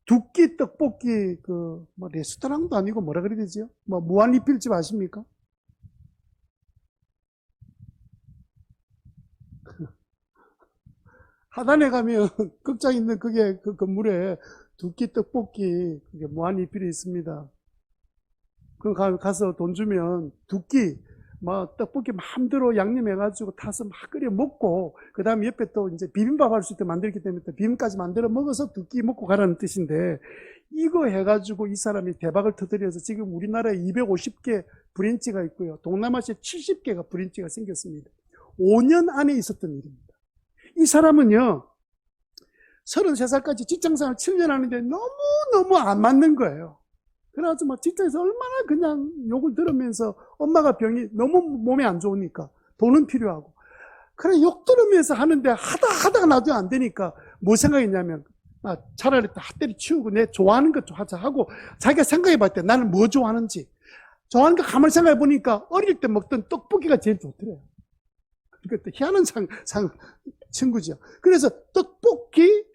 두 끼 떡볶이, 레스토랑도 아니고 뭐라 그래야 되죠? 무한리필집 아십니까? 하단에 가면, 극장 있는 그게 그 건물에 두 끼 떡볶이, 그게 무한리필이 있습니다. 그럼 가서 돈 주면 두 끼, 떡볶이 마음대로 양념해가지고 타서 막 끓여 먹고, 그 다음에 옆에 또 이제 비빔밥 할 수 있게 만들기 때문에 또 비빔까지 만들어 먹어서 두 끼 먹고 가라는 뜻인데, 이거 해가지고 이 사람이 대박을 터뜨려서 지금 우리나라에 250개 브랜치가 있고요. 동남아시아에 70개가 브랜치가 생겼습니다. 5년 안에 있었던 일입니다. 이 사람은요, 33살까지 직장생활 7년 하는데 너무너무 안 맞는 거예요. 그래가지고 직장에서 얼마나 그냥 욕을 들으면서 엄마가 병이 너무 몸에 안 좋으니까 돈은 필요하고. 그래, 욕 들으면서 하는데 하다가 나중에 안 되니까 뭐 생각했냐면, 차라리 핫대리 치우고 내 좋아하는 것 좀 하자 하고 자기가 생각해 봤을 때 나는 뭐 좋아하는지. 좋아하는 거 가만히 생각해 보니까 어릴 때 먹던 떡볶이가 제일 좋더래요. 그러니까 희한한 친구죠. 그래서 떡볶이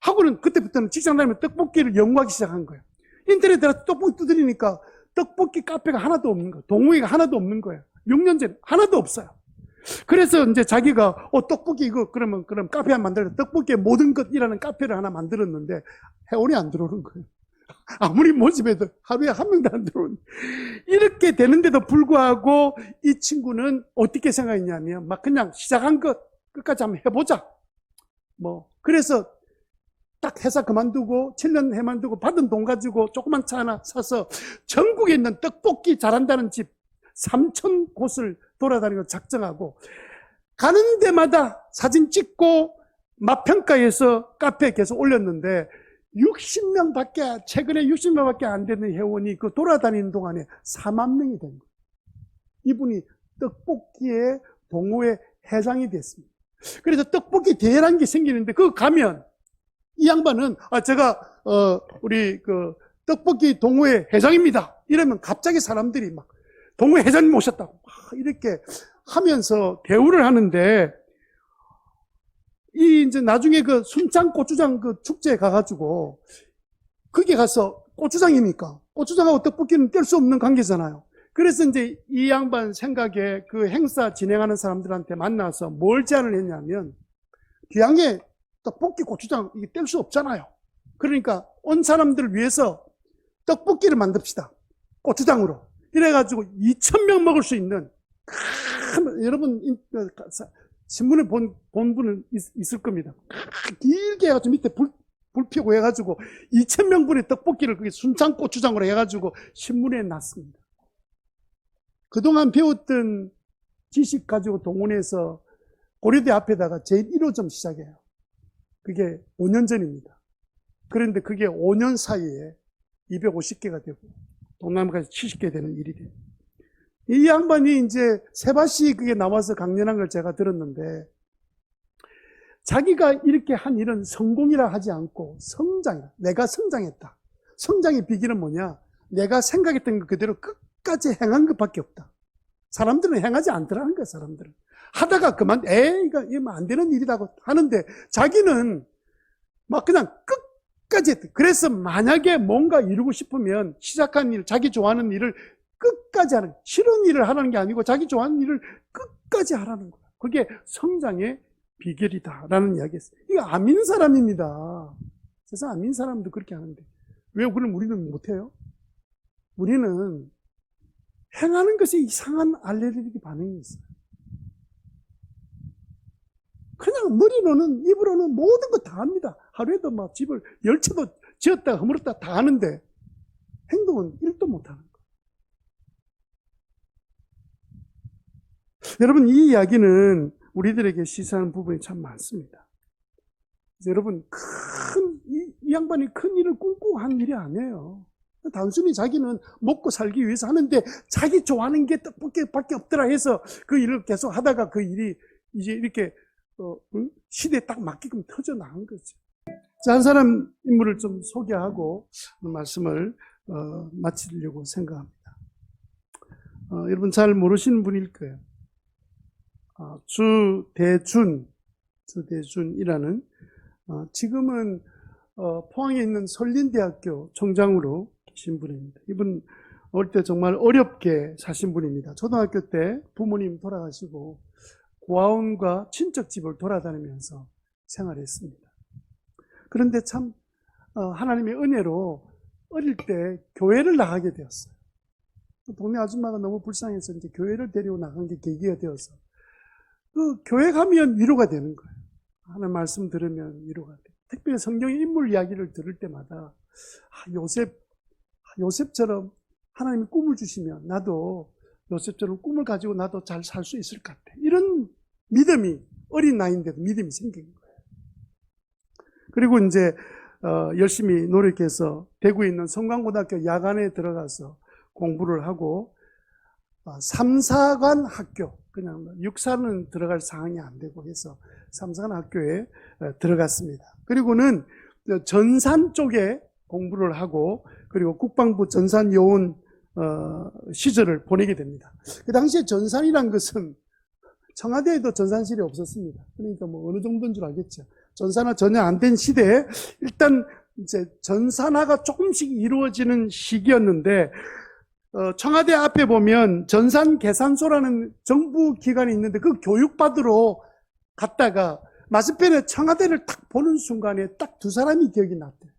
하고는 그때부터는 직장 다니면 떡볶이를 연구하기 시작한 거예요. 인터넷에 들어가서 떡볶이 두드리니까 떡볶이 카페가 하나도 없는 거예요. 동호회가 하나도 없는 거예요. 6년 전에 하나도 없어요. 그래서 이제 자기가 떡볶이 이거 그럼 카페 하나 만들어서 떡볶이의 모든 것이라는 카페를 하나 만들었는데 회원이 안 들어오는 거예요. 아무리 모집해도 하루에 한 명도 안 들어오는. 이렇게 되는데도 불구하고 이 친구는 어떻게 생각했냐면 막 그냥 시작한 것 끝까지 한번 해보자. 그래서 딱 회사 그만두고 7년 해만두고 받은 돈 가지고 조그만 차 하나 사서 전국에 있는 떡볶이 잘한다는 집 3,000곳을 돌아다니고 작정하고 가는 데마다 사진 찍고 맛평가해서 카페에 계속 올렸는데 60명밖에 최근에 60명밖에 안 되는 회원이 그 돌아다니는 동안에 4만 명이 된 거예요. 이분이 떡볶이의 동호회 회장이 됐습니다. 그래서 떡볶이 대회라는 게 생기는데 그거 가면 이 양반은 제가 우리 떡볶이 동호회 회장입니다. 이러면 갑자기 사람들이 막 동호회 회장님 오셨다고 막 이렇게 하면서 대우를 하는데 이제 나중에 순창 고추장 축제에 가가지고 거기 가서 고추장이니까 고추장하고 떡볶이는 뗄 수 없는 관계잖아요. 그래서 이제 이 양반 생각에 그 행사 진행하는 사람들한테 만나서 뭘 제안을 했냐면 기왕에 떡볶이 고추장 이게 뗄 수 없잖아요. 그러니까 온 사람들을 위해서 떡볶이를 만듭시다. 고추장으로. 이래가지고 2,000명 먹을 수 있는 여러분 신문에 본 분은 있을 겁니다. 길게 해가지고 밑에 불 피우고 해가지고 2,000명분의 떡볶이를 그게 순창 고추장으로 해가지고 신문에 났습니다. 그동안 배웠던 지식 가지고 동원해서 고려대 앞에다가 제1호점 시작해요. 그게 5년 전입니다. 그런데 그게 5년 사이에 250개가 되고 동남아까지 70개 되는 일이 돼요. 이 양반이 이제 세바시 그게 나와서 강연한 걸 제가 들었는데 자기가 이렇게 한 일은 성공이라 하지 않고 성장이다. 내가 성장했다. 성장의 비결은 뭐냐? 내가 생각했던 것 그대로 끝까지 행한 것밖에 없다. 사람들은 행하지 않더라는 거야, 사람들은. 하다가 이거 안 되는 일이라고 하는데 자기는 막 그냥 끝까지 했다. 그래서 만약에 뭔가 이루고 싶으면 시작한 일, 자기 좋아하는 일을 끝까지 하는, 싫은 일을 하라는 게 아니고 자기 좋아하는 일을 끝까지 하라는 거야. 그게 성장의 비결이다라는 이야기였어요. 이거 안 믿는 사람입니다. 세상 안 믿는 사람도 그렇게 하는데 왜 그럼 우리는 못해요? 우리는 행하는 것이 이상한 알레르기 반응이 있어요. 그냥 머리로는 입으로는 모든 거 다 합니다. 하루에도 막 집을 10채도 지었다 허물었다 다 하는데 행동은 1도 못하는 거예요. 여러분 이 이야기는 우리들에게 시사하는 부분이 참 많습니다. 여러분 이 양반이 큰 일을 꿈꾸고 한 일이 아니에요. 단순히 자기는 먹고 살기 위해서 하는데 자기 좋아하는 게 떡볶이밖에 없더라 해서 그 일을 계속 하다가 그 일이 이제 이렇게 시대에 딱 맞게끔 터져 나간 거죠. 자, 한 사람 인물을 좀 소개하고 말씀을 마치려고 생각합니다. 여러분 잘 모르시는 분일 거예요. 주대준이라는 지금은 포항에 있는 설린대학교 총장으로 계신 분입니다. 이분 어릴 때 정말 어렵게 사신 분입니다. 초등학교 때 부모님 돌아가시고 고아원과 친척집을 돌아다니면서 생활했습니다. 그런데 참 하나님의 은혜로 어릴 때 교회를 나가게 되었어요. 동네 아줌마가 너무 불쌍해서 이제 교회를 데리고 나간 게 계기가 되어서 그 교회 가면 위로가 되는 거예요. 하나님 말씀 들으면 위로가 돼요. 특별히 성경의 인물 이야기를 들을 때마다 요셉처럼 하나님이 꿈을 주시면 나도 요셉처럼 꿈을 가지고 나도 잘 살 수 있을 것 같아. 이런 믿음이 어린 나이인데도 믿음이 생긴 거예요. 그리고 이제 열심히 노력해서 대구에 있는 성광고등학교 야간에 들어가서 공부를 하고 3, 4관 학교, 그냥 6, 4는 들어갈 상황이 안 되고 해서 3, 4관 학교에 들어갔습니다. 그리고는 전산 쪽에 공부를 하고 그리고 국방부 전산요원 시절을 보내게 됩니다. 그 당시에 전산이란 것은 청와대에도 전산실이 없었습니다. 그러니까 뭐 어느 정도인 줄 알겠죠. 전산화 전혀 안 된 시대에 일단 이제 전산화가 조금씩 이루어지는 시기였는데 청와대 앞에 보면 전산계산소라는 정부 기관이 있는데 그 교육받으러 갔다가 맞은편에 청와대를 딱 보는 순간에 딱 두 사람이 기억이 났대요.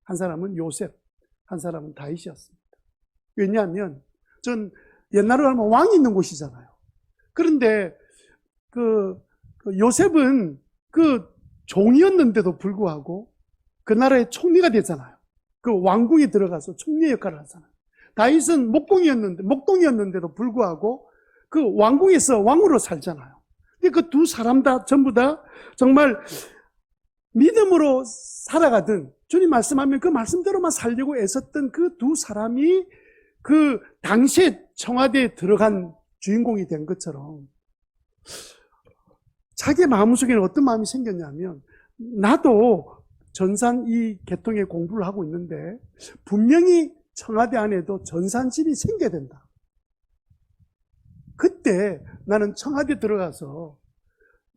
한 사람은 요셉, 한 사람은 다윗이었습니다. 왜냐하면 전 옛날로 하면 왕이 있는 곳이잖아요. 그런데 그 요셉은 그 종이었는데도 불구하고 그 나라의 총리가 되잖아요. 그 왕궁에 들어가서 총리 역할을 하잖아요. 다윗은 목동이었는데도 불구하고 그 왕궁에서 왕으로 살잖아요. 근데 그 두 사람 다 전부 다 정말 믿음으로 살아가던 주님 말씀하면 그 말씀대로만 살려고 애썼던 그 두 사람이 그 당시에 청와대에 들어간 주인공이 된 것처럼 자기의 마음속에는 어떤 마음이 생겼냐면 나도 전산 이 계통의 공부를 하고 있는데 분명히 청와대 안에도 전산실이 생겨야 된다. 그때 나는 청와대 들어가서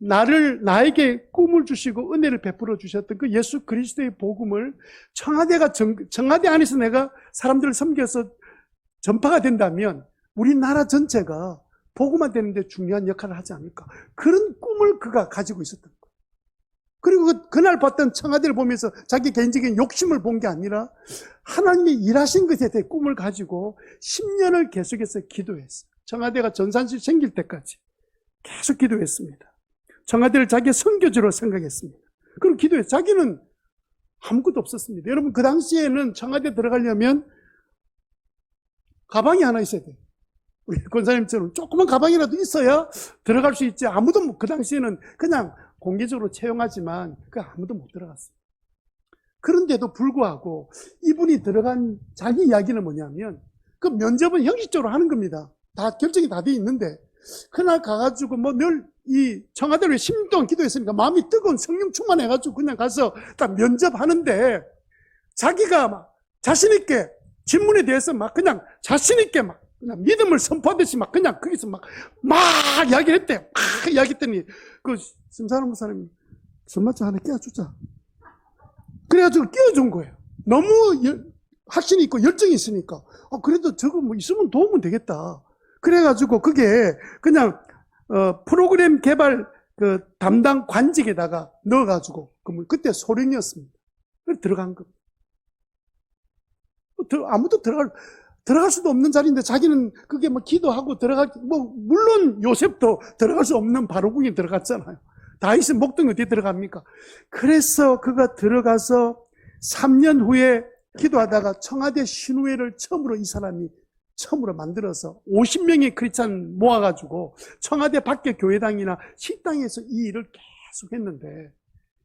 나에게 꿈을 주시고 은혜를 베풀어 주셨던 그 예수 그리스도의 복음을 청와대 안에서 내가 사람들을 섬겨서 전파가 된다면 우리나라 전체가 복음화 되는데 중요한 역할을 하지 않을까. 그런 꿈을 그가 가지고 있었던 거예요. 그리고 그날 봤던 청와대를 보면서 자기 개인적인 욕심을 본 게 아니라 하나님이 일하신 것에 대해 꿈을 가지고 10년을 계속해서 기도했어요. 청와대가 전산실 생길 때까지 계속 기도했습니다. 청와대를 자기의 선교지로 생각했습니다. 그리고 기도했어요. 자기는 아무것도 없었습니다. 여러분 그 당시에는 청와대 들어가려면 가방이 하나 있어야 돼요. 우리 권사님처럼 조그만 가방이라도 있어야 들어갈 수 있지. 아무도 그 당시에는 그냥 공개적으로 채용하지만 그 아무도 못 들어갔어요. 그런데도 불구하고 이분이 들어간 자기 이야기는 뭐냐면 그 면접은 형식적으로 하는 겁니다. 다 결정이 다 돼 있는데 그날 가가지고 뭐 늘 이 청와대를 10년 동안 기도했으니까 마음이 뜨거운 성령 충만해가지고 그냥 가서 딱 면접하는데 자기가 막 자신있게 질문에 대해서 막 그냥 자신있게 막 그냥 믿음을 선포하듯이 막 그냥 거기서 막 이야기를 했대요. 막 이야기했더니 그 심사하는 목사님이 선마차 하나 끼워주자. 그래가지고 끼워준 거예요. 너무 확신이 있고 열정이 있으니까 그래도 저거 뭐 있으면 도움은 되겠다. 그래가지고 그게 그냥 프로그램 개발 그 담당 관직에다가 넣어가지고 그때 소령이었습니다. 그래서 들어간 겁니다. 아무도 들어갈 수도 없는 자리인데 자기는 그게 뭐 기도하고 물론 요셉도 들어갈 수 없는 바로궁에 들어갔잖아요. 다윗은 목동에 어디에 들어갑니까? 그래서 그가 들어가서 3년 후에 기도하다가 청와대 신우회를 이 사람이 처음으로 만들어서 50명의 크리스찬 모아가지고 청와대 밖에 교회당이나 식당에서 이 일을 계속 했는데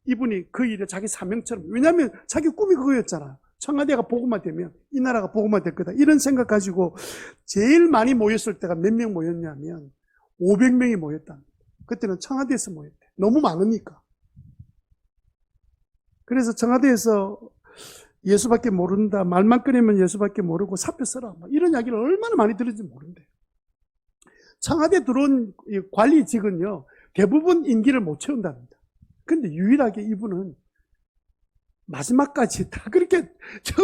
이분이 그 일을 자기 사명처럼, 왜냐하면 자기 꿈이 그거였잖아요. 청와대가 복음화되면 이 나라가 복음화될 거다. 이런 생각 가지고 제일 많이 모였을 때가 몇 명 모였냐면 500명이 모였다. 그때는 청와대에서 모였대. 너무 많으니까. 그래서 청와대에서 예수밖에 모른다, 말만 꺼내면 예수밖에 모르고 사표 써라, 이런 이야기를 얼마나 많이 들은지 모른대. 청와대 들어온 관리직은요, 대부분 임기를 못 채운답니다. 근데 유일하게 이분은 마지막까지 다 그렇게,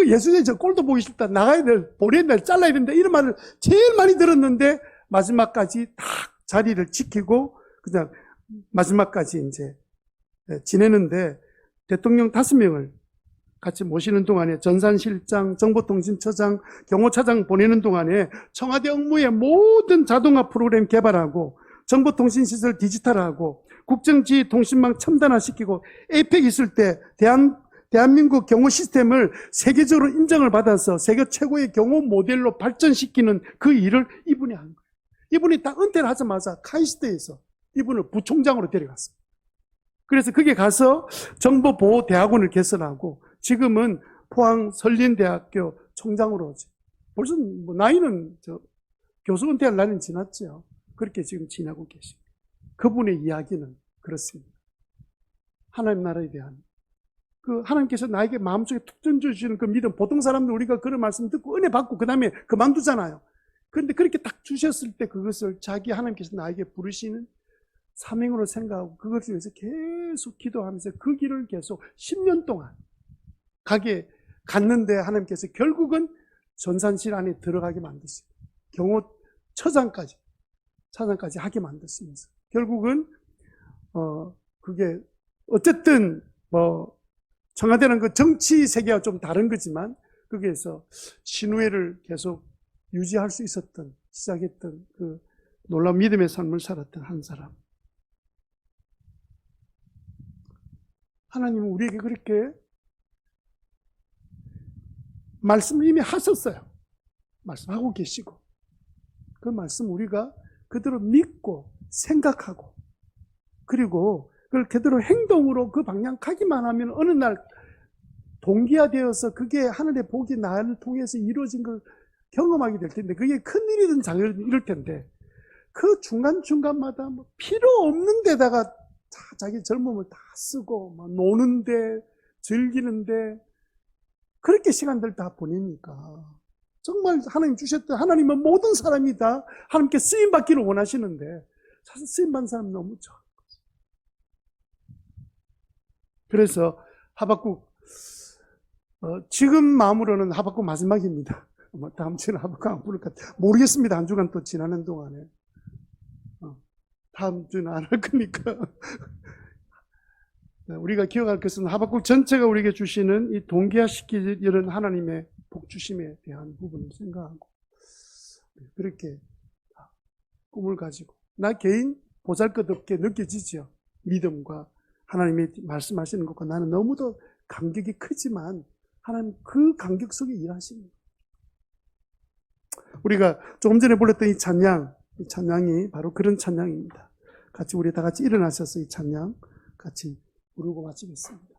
예수님 저 꼴도 보기 싫다, 나가야 돼, 보내야 돼, 잘라야 된다, 이런 말을 제일 많이 들었는데, 마지막까지 딱 자리를 지키고, 그냥 마지막까지 이제 지내는데, 대통령 5명을 같이 모시는 동안에 전산실장, 정보통신처장, 경호차장 보내는 동안에 청와대 업무의 모든 자동화 프로그램 개발하고 정보통신시설 디지털화하고 국정지휘 통신망 첨단화시키고 에이펙 있을 때 대한민국 경호 시스템을 세계적으로 인정을 받아서 세계 최고의 경호 모델로 발전시키는 그 일을 이분이 한 거예요. 이분이 딱 은퇴를 하자마자 카이스트에서 이분을 부총장으로 데려갔어요. 그래서 거기에 가서 정보보호대학원을 개설하고 지금은 포항 설린대학교 총장으로 벌써 나이는 교수 은퇴할 나이는 지났죠. 그렇게 지금 지내고 계십니다. 그분의 이야기는 그렇습니다. 하나님 나라에 대한 하나님께서 나에게 마음속에 툭 던져주시는 그 믿음, 보통 사람들 우리가 그런 말씀 듣고 은혜 받고 그 다음에 그만두잖아요. 그런데 그렇게 딱 주셨을 때 그것을 자기 하나님께서 나에게 부르시는 사명으로 생각하고 그것을 위해서 계속 기도하면서 그 길을 계속 10년 동안 갔는데 하나님께서 결국은 전산실 안에 들어가게 만드시고 경호처장까지 하게 만드시면서 결국은 그게 어쨌든 청와대는 그 정치 세계와 좀 다른 거지만 거기에서 신우회를 계속 유지할 수 있었던 시작했던 그 놀라운 믿음의 삶을 살았던 한 사람. 하나님은 우리에게 그렇게 말씀을 이미 하셨어요. 말씀하고 계시고 그 말씀 우리가 그대로 믿고 생각하고 그리고 그걸 그대로 행동으로 그 방향 가기만 하면 어느 날 동기화되어서 그게 하늘의 복이 나를 통해서 이루어진 걸 경험하게 될 텐데 그게 큰일이든 작은 일일 텐데 그 중간중간마다 필요 없는 데다가 자기 젊음을 다 쓰고 노는데 즐기는데 그렇게 시간들 다 보내니까 정말 하나님 주셨던 하나님은 모든 사람이 다 하나님께 쓰임받기를 원하시는데 사실 쓰임받는 사람이 너무 적은 거죠. 그래서 하박국 지금 마음으로는 하박국 마지막입니다. 다음 주에는 하박국 안 부를까 모르겠습니다. 한 주간 또 지나는 동안에 다음 주는 안 할 거니까 우리가 기억할 것은 하박국 전체가 우리에게 주시는 이 동기화시키는 하나님의 복주심에 대한 부분을 생각하고 그렇게 꿈을 가지고 나 개인 보잘것없게 느껴지죠. 믿음과 하나님이 말씀하시는 것과 나는 너무도 간격이 크지만 하나님 그 간격 속에 일하십니다. 우리가 조금 전에 불렀던 이 찬양이 바로 그런 찬양입니다. 같이 우리 다 같이 일어나셔서 이 찬양 같이 부르고 마치겠습니다.